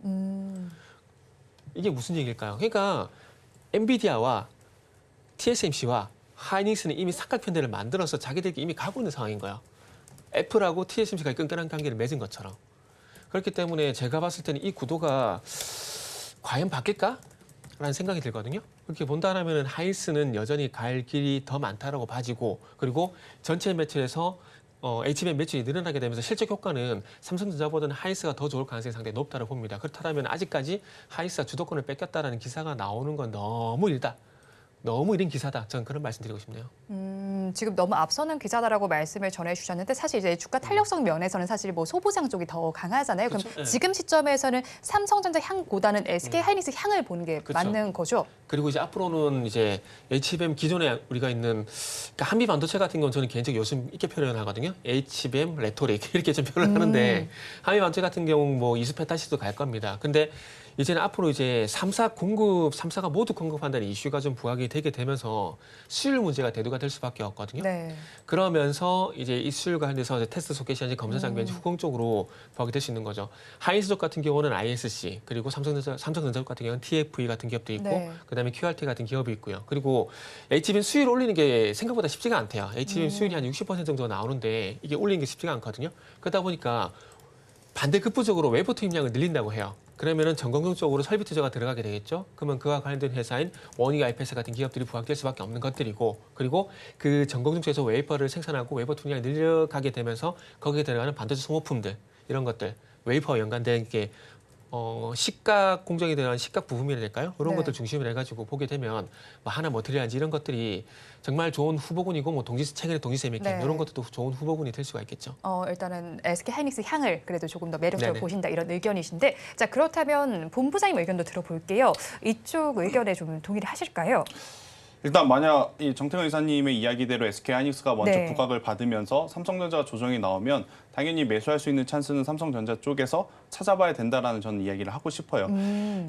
이게 무슨 얘기일까요? 그러니까 엔비디아와 TSMC와 하이닉스는 이미 삼각편대를 만들어서 자기들끼리 이미 가고 있는 상황인 거예요. 애플하고 TSMC가 끈끈한 관계를 맺은 것처럼. 그렇기 때문에 제가 봤을 때는 이 구도가 과연 바뀔까? 라는 생각이 들거든요. 그렇게 본다면 하이닉스는 여전히 갈 길이 더 많다라고 봐지고 그리고 전체 매출에서 HBM 매출이 늘어나게 되면서 실적 효과는 삼성전자보다는 하이닉스가 더 좋을 가능성이 상당히 높다고 봅니다. 그렇다면 아직까지 하이닉스가 주도권을 뺏겼다라는 기사가 나오는 건 너무 일다. 너무 이른 기사다. 저는 그런 말씀드리고 싶네요. 지금 너무 앞서는 기사다라고 말씀을 전해주셨는데 사실 이제 주가 탄력성 면에서는 사실 뭐 소부장 쪽이 더 강하잖아요. 그럼 그렇죠. 네. 지금 시점에서는 삼성전자 향보다는 SK 하이닉스 향을 보는 게 그렇죠. 맞는 거죠? 그리고 이제 앞으로는 이제 HBM 기존에 우리가 있는 그러니까 한미 반도체 같은 건 저는 개인적으로 요즘 이렇게 표현하거든요. HBM 레토릭 이렇게 좀 표현을 하는데 한미 반도체 같은 경우 뭐 이수페타시도 갈 겁니다. 근데 이제는 앞으로 이제 3사가 모두 공급한다는 이슈가 좀 부각이 되게 되면서 수율 문제가 대두가 될 수밖에 없거든요. 네. 그러면서 이제 이 수율 관련돼서 테스트 소켓이 현재 검사 장비 현재 후공적으로 부각이 될 수 있는 거죠. 하이닉스 쪽 같은 경우는 ISC 그리고 삼성전자 쪽 같은 경우는 TFE 같은 기업도 있고 네. 그다음에 QRT 같은 기업이 있고요. 그리고 HBM 수율 올리는 게 생각보다 쉽지가 않대요. HBM 수율이 한 60% 정도가 나오는데 이게 올리는 게 쉽지가 않거든요. 그러다 보니까 반대급부적으로 웨이퍼 투입량을 늘린다고 해요. 그러면은 전공정 쪽으로 설비 투자가 들어가게 되겠죠. 그러면 그와 관련된 회사인 원익 IPS 같은 기업들이 부각될 수밖에 없는 것들이고, 그리고 그 전공정 쪽에서 웨이퍼를 생산하고 웨이퍼 투입량이 늘려가게 되면서 거기에 들어가는 반도체 소모품들 이런 것들, 웨이퍼와 연관된 게 식각 공정에 대한 식각 부품이라 될까요? 이런 네. 것들 중심으로 해가지고 보게 되면 뭐 하나 뭐 드려야지 이런 것들이 정말 좋은 후보군이고 뭐 최근에 동지세 메이킹 네. 이런 것도 좋은 후보군이 될 수가 있겠죠. 일단은 SK 하이닉스 향을 그래도 조금 더 매력적으로 네네. 보신다 이런 의견이신데, 자 그렇다면 본부장님 의견도 들어볼게요. 이쪽 의견에 좀 동의를 하실까요? 일단 만약 이 정태근 이사님의 이야기대로 SK 하이닉스가 먼저 네. 부각을 받으면서 삼성전자 조정이 나오면 당연히 매수할 수 있는 찬스는 삼성전자 쪽에서 찾아봐야 된다라는 저는 이야기를 하고 싶어요.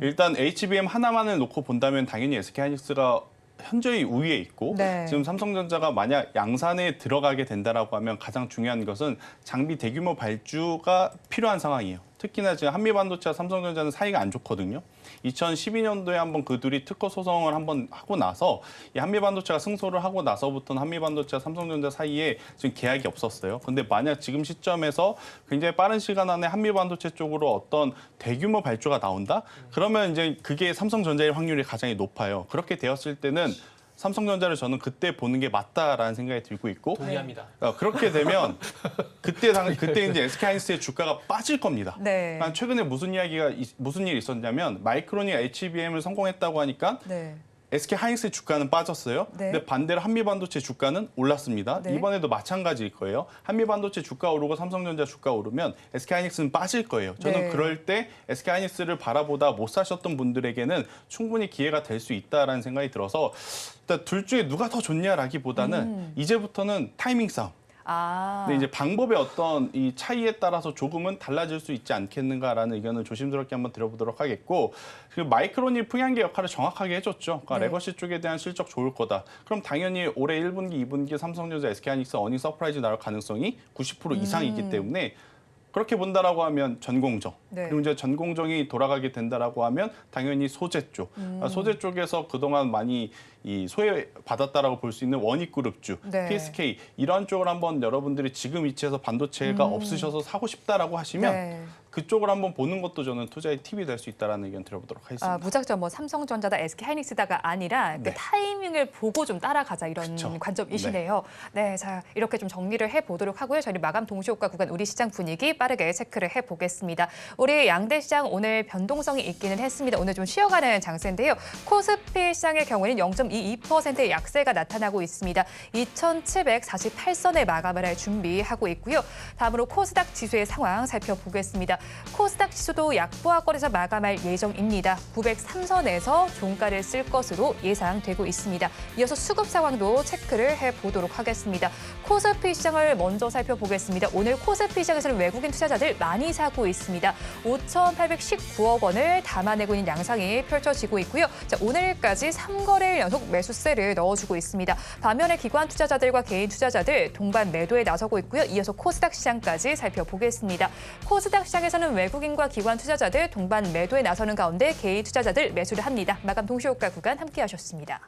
일단 HBM 하나만을 놓고 본다면 당연히 SK 하이닉스가 현저히 우위에 있고 네. 지금 삼성전자가 만약 양산에 들어가게 된다라고 하면 가장 중요한 것은 장비 대규모 발주가 필요한 상황이에요. 특히나 지금 한미반도체와 삼성전자는 사이가 안 좋거든요. 2012년도에 한번 그 둘이 특허 소송을 한번 하고 나서 이 한미반도체가 승소를 하고 나서부터는 한미반도체와 삼성전자 사이에 지금 계약이 없었어요. 근데 만약 지금 시점에서 굉장히 빠른 시간 안에 한미반도체 쪽으로 어떤 대규모 발주가 나온다? 그러면 이제 그게 삼성전자일 확률이 가장 높아요. 그렇게 되었을 때는 삼성전자를 저는 그때 보는 게 맞다라는 생각이 들고 있고 동의합니다. 그렇게 되면 그때 이제 SK 하이닉스의 주가가 빠질 겁니다. 네. 그러니까 최근에 무슨 일이 있었냐면 마이크론이 HBM을 성공했다고 하니까 네. SK 하이닉스의 주가는 빠졌어요. 네. 근데 반대로 한미반도체 주가는 올랐습니다. 네. 이번에도 마찬가지일 거예요. 한미반도체 주가 오르고 삼성전자 주가 오르면 SK 하이닉스는 빠질 거예요. 저는 네. 그럴 때 SK 하이닉스를 바라보다 못 사셨던 분들에게는 충분히 기회가 될 수 있다라는 생각이 들어서 일단 둘 중에 누가 더 좋냐라기보다는 이제부터는 타이밍 싸움. 근데 이제 방법의 어떤 이 차이에 따라서 조금은 달라질 수 있지 않겠는가라는 의견을 조심스럽게 한번 들어보도록 하겠고, 그리고 마이크론이 풍향계 역할을 정확하게 해줬죠. 그러니까 네. 레거시 쪽에 대한 실적 좋을 거다. 그럼 당연히 올해 1분기, 2분기 삼성전자, SK하이닉스 어닝 서프라이즈 나올 가능성이 90% 이상이기 때문에 그렇게 본다라고 하면 전공정, 네. 그리고 이제 전공정이 돌아가게 된다라고 하면 당연히 소재 쪽, 소재 쪽에서 그동안 많이 이 소외받았다라고 볼 수 있는 원익그룹주, 네. PSK 이런 쪽을 한번 여러분들이 지금 위치에서 반도체가 없으셔서 사고 싶다라고 하시면 네. 그쪽을 한번 보는 것도 저는 투자의 팁이 될 수 있다라는 의견 들어보도록 하겠습니다. 무작정 뭐 삼성전자다, SK하이닉스다가 아니라 그 네. 타이밍을 보고 좀 따라가자 이런 그쵸. 관점이시네요. 네, 자 이렇게 좀 정리를 해보도록 하고요. 저희 마감 동시효과 구간 우리 시장 분위기 빠르게 체크를 해보겠습니다. 우리 양대 시장 오늘 변동성이 있기는 했습니다. 오늘 좀 쉬어가는 장세인데요. 코스피 시장의 경우에는 0.22%의 약세가 나타나고 있습니다. 2,748선에 마감을 할 준비하고 있고요. 다음으로 코스닥 지수의 상황 살펴보겠습니다. 코스닥 지수도 약보합권에서 마감할 예정입니다. 903선에서 종가를 쓸 것으로 예상되고 있습니다. 이어서 수급 상황도 체크를 해보도록 하겠습니다. 코스피 시장을 먼저 살펴보겠습니다. 오늘 코스피 시장에서는 외국인 투자자들 많이 사고 있습니다. 5,819억 원을 담아내고 있는 양상이 펼쳐지고 있고요. 자, 오늘까지 3거래일 연속 매수세를 넣어주고 있습니다. 반면에 기관 투자자들과 개인 투자자들 동반 매도에 나서고 있고요. 이어서 코스닥 시장까지 살펴보겠습니다. 코스닥 시장에서는 외국인과 기관 투자자들 동반 매도에 나서는 가운데 개인 투자자들 매수를 합니다. 마감 동시효과 구간 함께하셨습니다.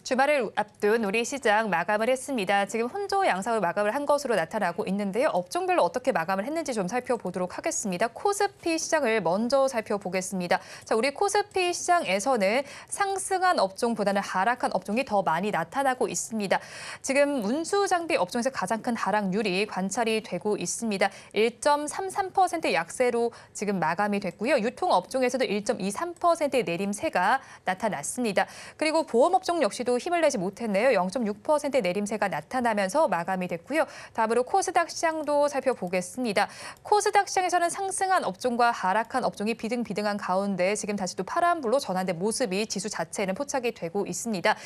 주말을 앞둔 우리 시장 마감을 했습니다. 지금 혼조 양상을 마감을 한 것으로 나타나고 있는데요. 업종별로 어떻게 마감을 했는지 좀 살펴보도록 하겠습니다. 코스피 시장을 먼저 살펴보겠습니다. 자, 우리 코스피 시장에서는 상승한 업종보다는 하락한 업종이 더 많이 나타나고 있습니다. 지금 운수 장비 업종에서 가장 큰 하락률이 관찰이 되고 있습니다. 1.33% 약세로 지금 마감이 됐고요. 유통 업종에서도 1.23%의 내림세가 나타났습니다. 그리고 보험 업종 역시도 힘을 내지 못했네요. 0.6%의 내림세가 나타나면서 마감이 됐고요. 다음으로 코스닥 시장도 살펴보겠습니다. 코스닥 시장에서는 상승한 업종과 하락한 업종이 비등비등한 가운데 지금 다시 또 파란불로 전환된 모습이 지수 자체에는 포착이 되고 있습니다.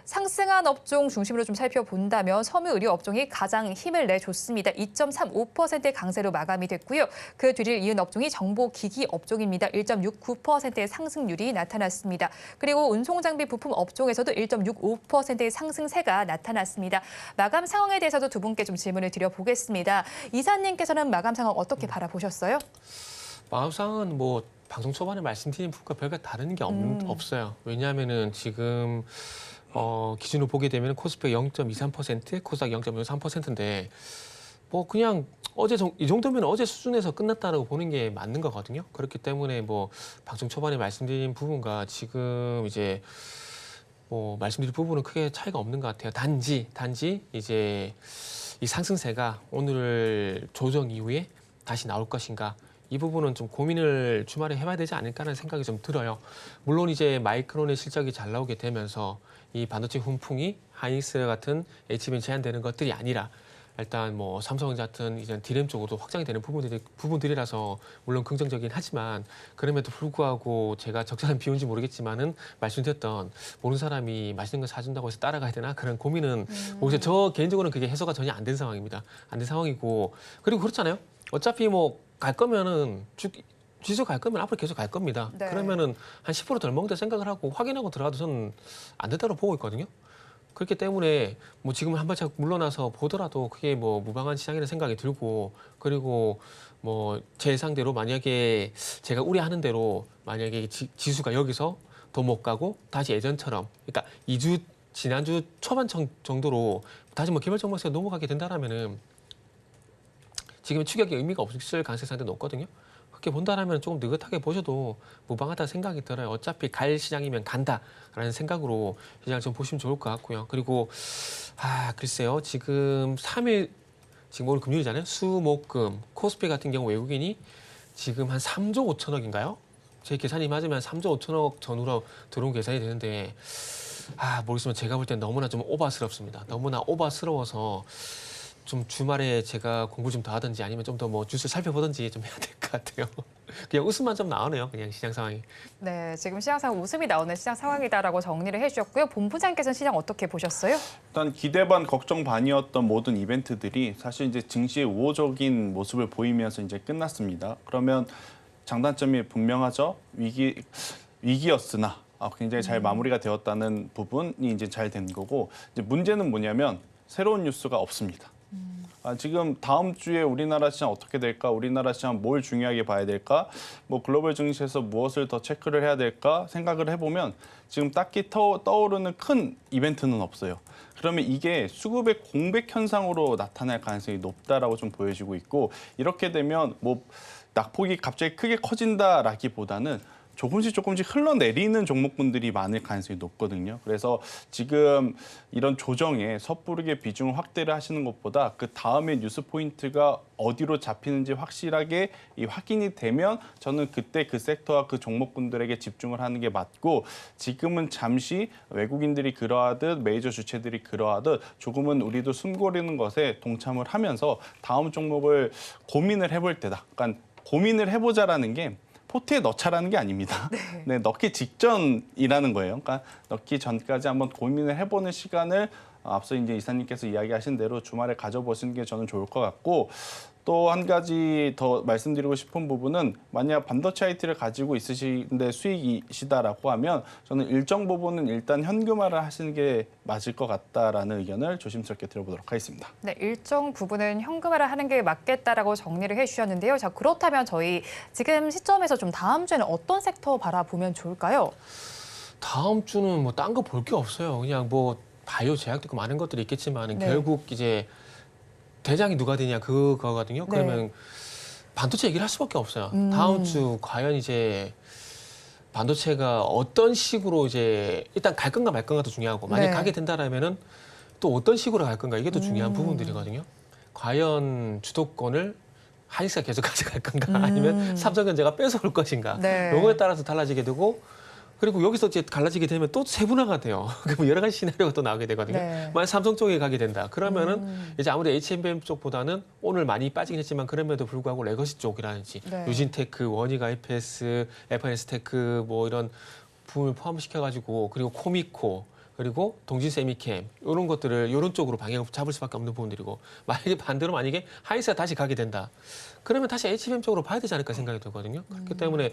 상승한 업종 중심으로 좀 살펴본다면 섬유의료 업종이 가장 힘을 내줬습니다. 2.35%의 강세로 마감이 됐고요. 그 뒤를 이은 업종이 정보기기 업종입니다. 1.69%의 상승률이 나타났습니다. 그리고 운송장비 부품 업종에서도 1.65%의 상승세가 나타났습니다. 마감 상황에 대해서도 두 분께 좀 질문을 드려보겠습니다. 이사님께서는 마감 상황 어떻게 바라보셨어요? 마감 상황은 뭐 방송 초반에 말씀드린 부분과 별반 다른 게 없어요. 왜냐하면은 지금 기준으로 보게 되면 코스피가 0.23%, 코스닥 0.03%인데 뭐 그냥 이 정도면 어제 수준에서 끝났다고 보는 게 맞는 거거든요. 그렇기 때문에 뭐 방송 초반에 말씀드린 부분과 지금 이제 뭐 말씀드린 부분은 크게 차이가 없는 것 같아요. 단지 이제 이 상승세가 오늘 조정 이후에 다시 나올 것인가. 이 부분은 좀 고민을 주말에 해봐야 되지 않을까라는 생각이 좀 들어요. 물론 이제 마이크론의 실적이 잘 나오게 되면서 이 반도체 훈풍이 하이닉스 같은 HBM 제한되는 것들이 아니라 일단 뭐 삼성전자 같은 이제 디램 쪽으로도 확장이 되는 부분들이라서 물론 긍정적이긴 하지만 그럼에도 불구하고 제가 적절한 비유인지 모르겠지만은 말씀드렸던 모르는 사람이 맛있는 거 사준다고 해서 따라가야 되나 그런 고민은 모르겠어요. 저 개인적으로는 그게 해소가 전혀 안 된 상황입니다. 안 된 상황이고 그리고 그렇잖아요. 어차피 뭐 갈 거면은 지수 갈 거면 앞으로 계속 갈 겁니다. 네. 그러면은 한 10%덜 먹는다 생각을 하고 확인하고 들어가도 저는 안 된다고 보고 있거든요. 그렇기 때문에 뭐 지금 한 발짝 물러나서 보더라도 그게 뭐 무방한 시장이라는 생각이 들고 그리고 뭐 제 예상대로 만약에 제가 우려하는 대로 만약에 지수가 여기서 더 못 가고 다시 예전처럼 그러니까 지난주 초반 정도로 다시 뭐 개별 종목에서 넘어가게 된다라면은 지금 추격의 의미가 없을 가능성이 상당히 높거든요. 그렇게 본다라면 조금 느긋하게 보셔도 무방하다 생각이 들어요. 어차피 갈 시장이면 간다라는 생각으로 시장을 좀 보시면 좋을 것 같고요. 그리고 글쎄요. 지금 3일 지금 오늘 금요일이잖아요. 수, 목, 금 코스피 같은 경우 외국인이 지금 한 3조 5천억인가요? 제 계산이 맞으면 3조 5천억 전후로 들어온 계산이 되는데 모르겠으면 제가 볼 땐 너무나 좀 오바스럽습니다. 너무나 오바스러워서 좀 주말에 제가 공부 좀 더 하든지 아니면 좀 더 뭐 뉴스 살펴보든지 좀 해야 될 것 같아요. 그냥 웃음만 좀 나오네요. 그냥 시장 상황이. 네, 지금 시장 상황 웃음이 나오는 시장 상황이다라고 정리를 해주셨고요. 본부장께서는 시장 어떻게 보셨어요? 일단 기대 반 걱정 반이었던 모든 이벤트들이 사실 이제 증시의 우호적인 모습을 보이면서 이제 끝났습니다. 그러면 장단점이 분명하죠. 위기였으나 굉장히 잘 마무리가 되었다는 부분이 이제 잘 된 거고 이제 문제는 뭐냐면 새로운 뉴스가 없습니다. 지금 다음 주에 우리나라 시장 어떻게 될까? 우리나라 시장 뭘 중요하게 봐야 될까? 뭐 글로벌 증시에서 무엇을 더 체크를 해야 될까? 생각을 해보면 지금 딱히 떠오르는 큰 이벤트는 없어요. 그러면 이게 수급의 공백 현상으로 나타날 가능성이 높다라고 좀 보여지고 있고 이렇게 되면 뭐 낙폭이 갑자기 크게 커진다라기보다는 조금씩 흘러내리는 종목군들이 많을 가능성이 높거든요. 그래서 지금 이런 조정에 섣부르게 비중을 확대를 하시는 것보다 그 다음에 뉴스 포인트가 어디로 잡히는지 확실하게 확인이 되면 저는 그때 그 섹터와 그 종목군들에게 집중을 하는 게 맞고 지금은 잠시 외국인들이 그러하듯 메이저 주체들이 그러하듯 조금은 우리도 숨고르는 것에 동참을 하면서 다음 종목을 고민을 해볼 때다. 그러니까 고민을 해보자라는 게 포트에 넣자라는 게 아닙니다. 네, 넣기 직전이라는 거예요. 그러니까 넣기 전까지 한번 고민을 해보는 시간을 앞서 이제 이사님께서 이야기하신 대로 주말에 가져보시는 게 저는 좋을 것 같고 또 한 가지 더 말씀드리고 싶은 부분은 만약 반도체 IT를 가지고 있으신데 수익이시다라고 하면 저는 일정 부분은 일단 현금화를 하시는 게 맞을 것 같다라는 의견을 조심스럽게 드려보도록 하겠습니다. 네, 일정 부분은 현금화를 하는 게 맞겠다라고 정리를 해주셨는데요. 자, 그렇다면 저희 지금 시점에서 좀 다음 주에는 어떤 섹터 바라보면 좋을까요? 다음 주는 뭐 딴 거 볼 게 없어요. 그냥 뭐 바이오 제약도 있고 많은 것들이 있겠지만 네. 결국 이제 대장이 누가 되냐 그거거든요. 그러면 반도체 얘기를 할 수밖에 없어요. 다음 주 과연 이제 반도체가 어떤 식으로 이제 일단 갈 건가 말 건가도 중요하고 만약 가게 된다라면은 또 어떤 식으로 갈 건가 이게 또 중요한 부분들이거든요. 과연 주도권을 하이닉스가 계속 가져갈 건가 아니면 삼성전자가 뺏어올 것인가 요거에 따라서 달라지게 되고 그리고 여기서 이제 갈라지게 되면 또 세분화가 돼요. 그럼 여러 가지 시나리오가 또 나오게 되거든요. 만약 삼성 쪽에 가게 된다. 그러면은 이제 아무래도 H&M 쪽보다는 오늘 많이 빠지긴 했지만 그럼에도 불구하고 레거시 쪽이라든지 유진테크, 원익 IPS, FNS테크 뭐 이런 부분을 포함시켜가지고 그리고 코미코 그리고 동진 세미캠 이런 것들을 이런 쪽으로 방향을 잡을 수밖에 없는 부분들이고 만약에 하이닉스가 다시 가게 된다. 그러면 다시 H&M 쪽으로 봐야 되지 않을까 생각이 들거든요. 그렇기 때문에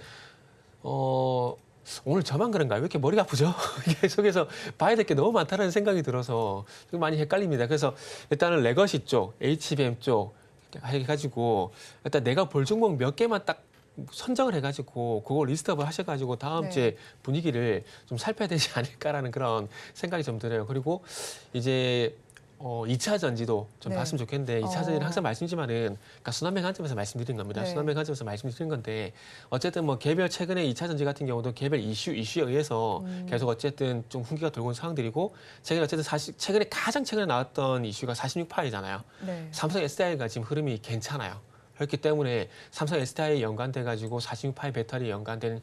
오늘 저만 그런가요? 왜 이렇게 머리가 아프죠? 계속해서 봐야 될 게 너무 많다는 생각이 들어서 좀 많이 헷갈립니다. 그래서 일단은 레거시 쪽, HBM 쪽 해가지고 일단 내가 볼 종목 몇 개만 딱 선정을 해가지고 그걸 리스트업을 하셔가지고 다음 주에 분위기를 좀 살펴야 되지 않을까라는 그런 생각이 좀 들어요. 그리고 이제 2차 전지도 좀 봤으면 좋겠는데 2차 전지는 항상 말씀드리지만은 그러니까 순환매 관점에서 말씀드린 겁니다. 순환매 관점에서 말씀드린 건데 어쨌든 뭐 개별 최근에 2차 전지 같은 경우도 개별 이슈에 의해서 계속 어쨌든 좀 훈기가 돌고 있는 상황들이고 최근에 어쨌든 사실 가장 최근에 나왔던 이슈가 46파이잖아요. 삼성 SDI가 지금 흐름이 괜찮아요. 그렇기 때문에 삼성 SDI에 연관돼 가지고 46파이 배터리에 연관된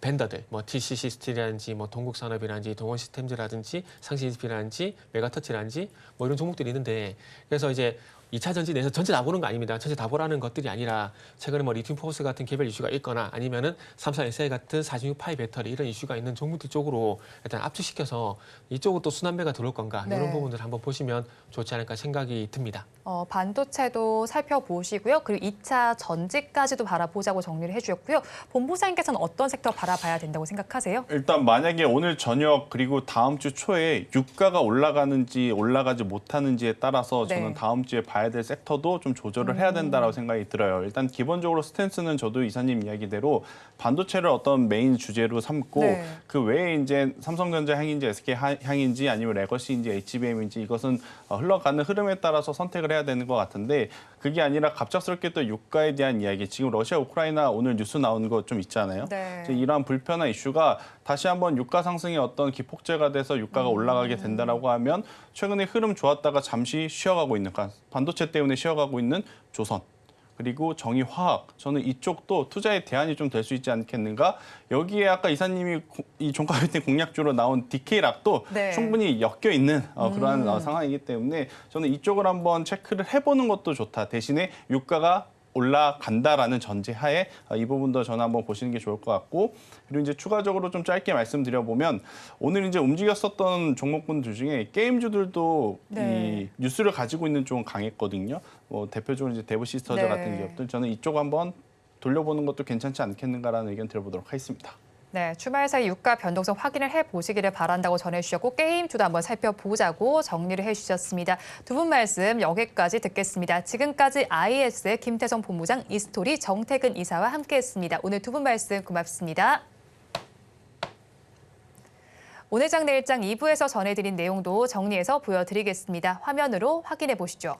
벤더들, 뭐 TCC 스틸이라든지, 뭐 동국산업이라든지, 동원시스템즈라든지, 상시인스피라든지, 메가터치라든지, 뭐 이런 종목들이 있는데, 그래서 이제 2차 전지 내에서 전체 다 보는 거 아닙니다. 전체 다 보라는 것들이 아니라 최근에 뭐 리튬 포스 같은 개별 이슈가 있거나 아니면은 삼성 SI 같은 46파이 배터리 이런 이슈가 있는 종목들 쪽으로 일단 압축시켜서 이쪽으로 또 순환매가 들어올 건가 이런 부분들 한번 보시면 좋지 않을까 생각이 듭니다. 반도체도 살펴보시고요. 그리고 2차 전지까지도 바라보자고 정리를 해주셨고요. 본부장님께서는 어떤 섹터 바라봐야 된다고 생각하세요? 일단 만약에 오늘 저녁 그리고 다음 주 초에 유가가 올라가는지 올라가지 못하는지에 따라서 저는 다음 주에 봐야 될 섹터도 좀 조절을 해야 된다라고 생각이 들어요. 일단 기본적으로 스탠스는 저도 이사님 이야기대로 반도체를 어떤 메인 주제로 삼고 그 외에 이제 삼성전자 향인지 SK 향인지 아니면 레거시인지 HBM인지 이것은 흘러가는 흐름에 따라서 선택을 해야 되는 것 같은데 그게 아니라 갑작스럽게 또 유가에 대한 이야기 지금 러시아 우크라이나 오늘 뉴스 나오는 거 좀 있잖아요. 이러한 불편한 이슈가 다시 한번 유가 상승의 어떤 기폭제가 돼서 유가가 올라가게 된다라고 하면 최근에 흐름 좋았다가 잠시 쉬어가고 있는 반도체 때문에 쉬어가고 있는 조선 그리고 정의화학 저는 이쪽도 투자의 대안이 좀 될 수 있지 않겠는가 여기에 아까 이사님이 이 종가 베팅 공략주로 나온 DK락도 충분히 엮여 있는 그러한 상황이기 때문에 저는 이쪽을 한번 체크를 해보는 것도 좋다. 대신에 유가가 올라간다라는 전제하에 이 부분도 저는 한번 보시는 게 좋을 것 같고 그리고 이제 추가적으로 좀 짧게 말씀드려보면 오늘 이제 움직였었던 종목군들 중에 게임주들도 이 뉴스를 가지고 있는 쪽은 강했거든요. 뭐 대표적으로 이제 데브시스터즈 같은 기업들 저는 이쪽 한번 돌려보는 것도 괜찮지 않겠는가라는 의견 들어보도록 하겠습니다. 네, 주말 사이 유가 변동성 확인을 해보시기를 바란다고 전해주셨고 게임주도 한번 살펴보자고 정리를 해주셨습니다. 두 분 말씀 여기까지 듣겠습니다. 지금까지 IS의 김태성 본부장, 이스토리 정태근 이사와 함께했습니다. 오늘 두 분 말씀 고맙습니다. 오늘 장 내일 장 2부에서 전해드린 내용도 정리해서 보여드리겠습니다. 화면으로 확인해 보시죠.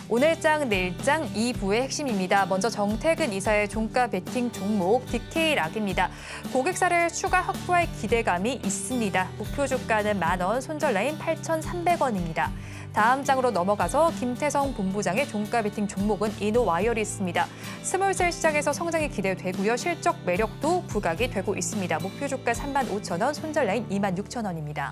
오늘 장 내일 장 2부의 핵심입니다. 먼저 정태근 이사의 종가 베팅 종목 DK락입니다. 고객사를 추가 확보할 기대감이 있습니다. 목표 주가는 만원, 손절 라인 8,300원입니다. 다음 장으로 넘어가서 김태성 본부장의 종가 베팅 종목은 이노와이어리스입니다. 스몰셀 시장에서 성장이 기대되고요. 실적 매력도 부각이 되고 있습니다. 목표 주가 35,000원, 손절 라인 26,000원입니다.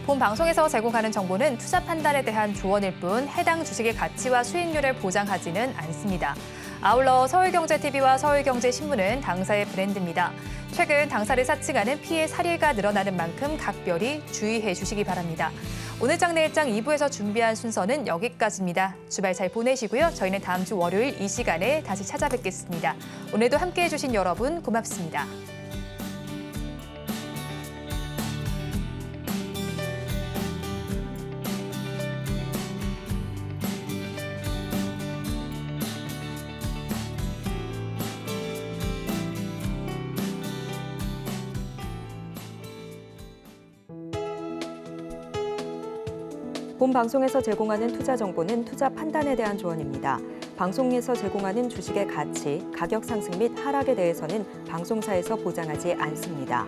본 방송에서 제공하는 정보는 투자 판단에 대한 조언일 뿐 해당 주식의 가치와 수익률을 보장하지는 않습니다. 아울러 서울경제TV와 서울경제신문은 당사의 브랜드입니다. 최근 당사를 사칭하는 피해 사례가 늘어나는 만큼 각별히 주의해 주시기 바랍니다. 오늘 장 내일 장 2부에서 준비한 순서는 여기까지입니다. 주말 잘 보내시고요. 저희는 다음 주 월요일 이 시간에 다시 찾아뵙겠습니다. 오늘도 함께해 주신 여러분 고맙습니다. 본 방송에서 제공하는 투자 정보는 투자 판단에 대한 조언입니다. 방송에서 제공하는 주식의 가치, 가격 상승 및 하락에 대해서는 방송사에서 보장하지 않습니다.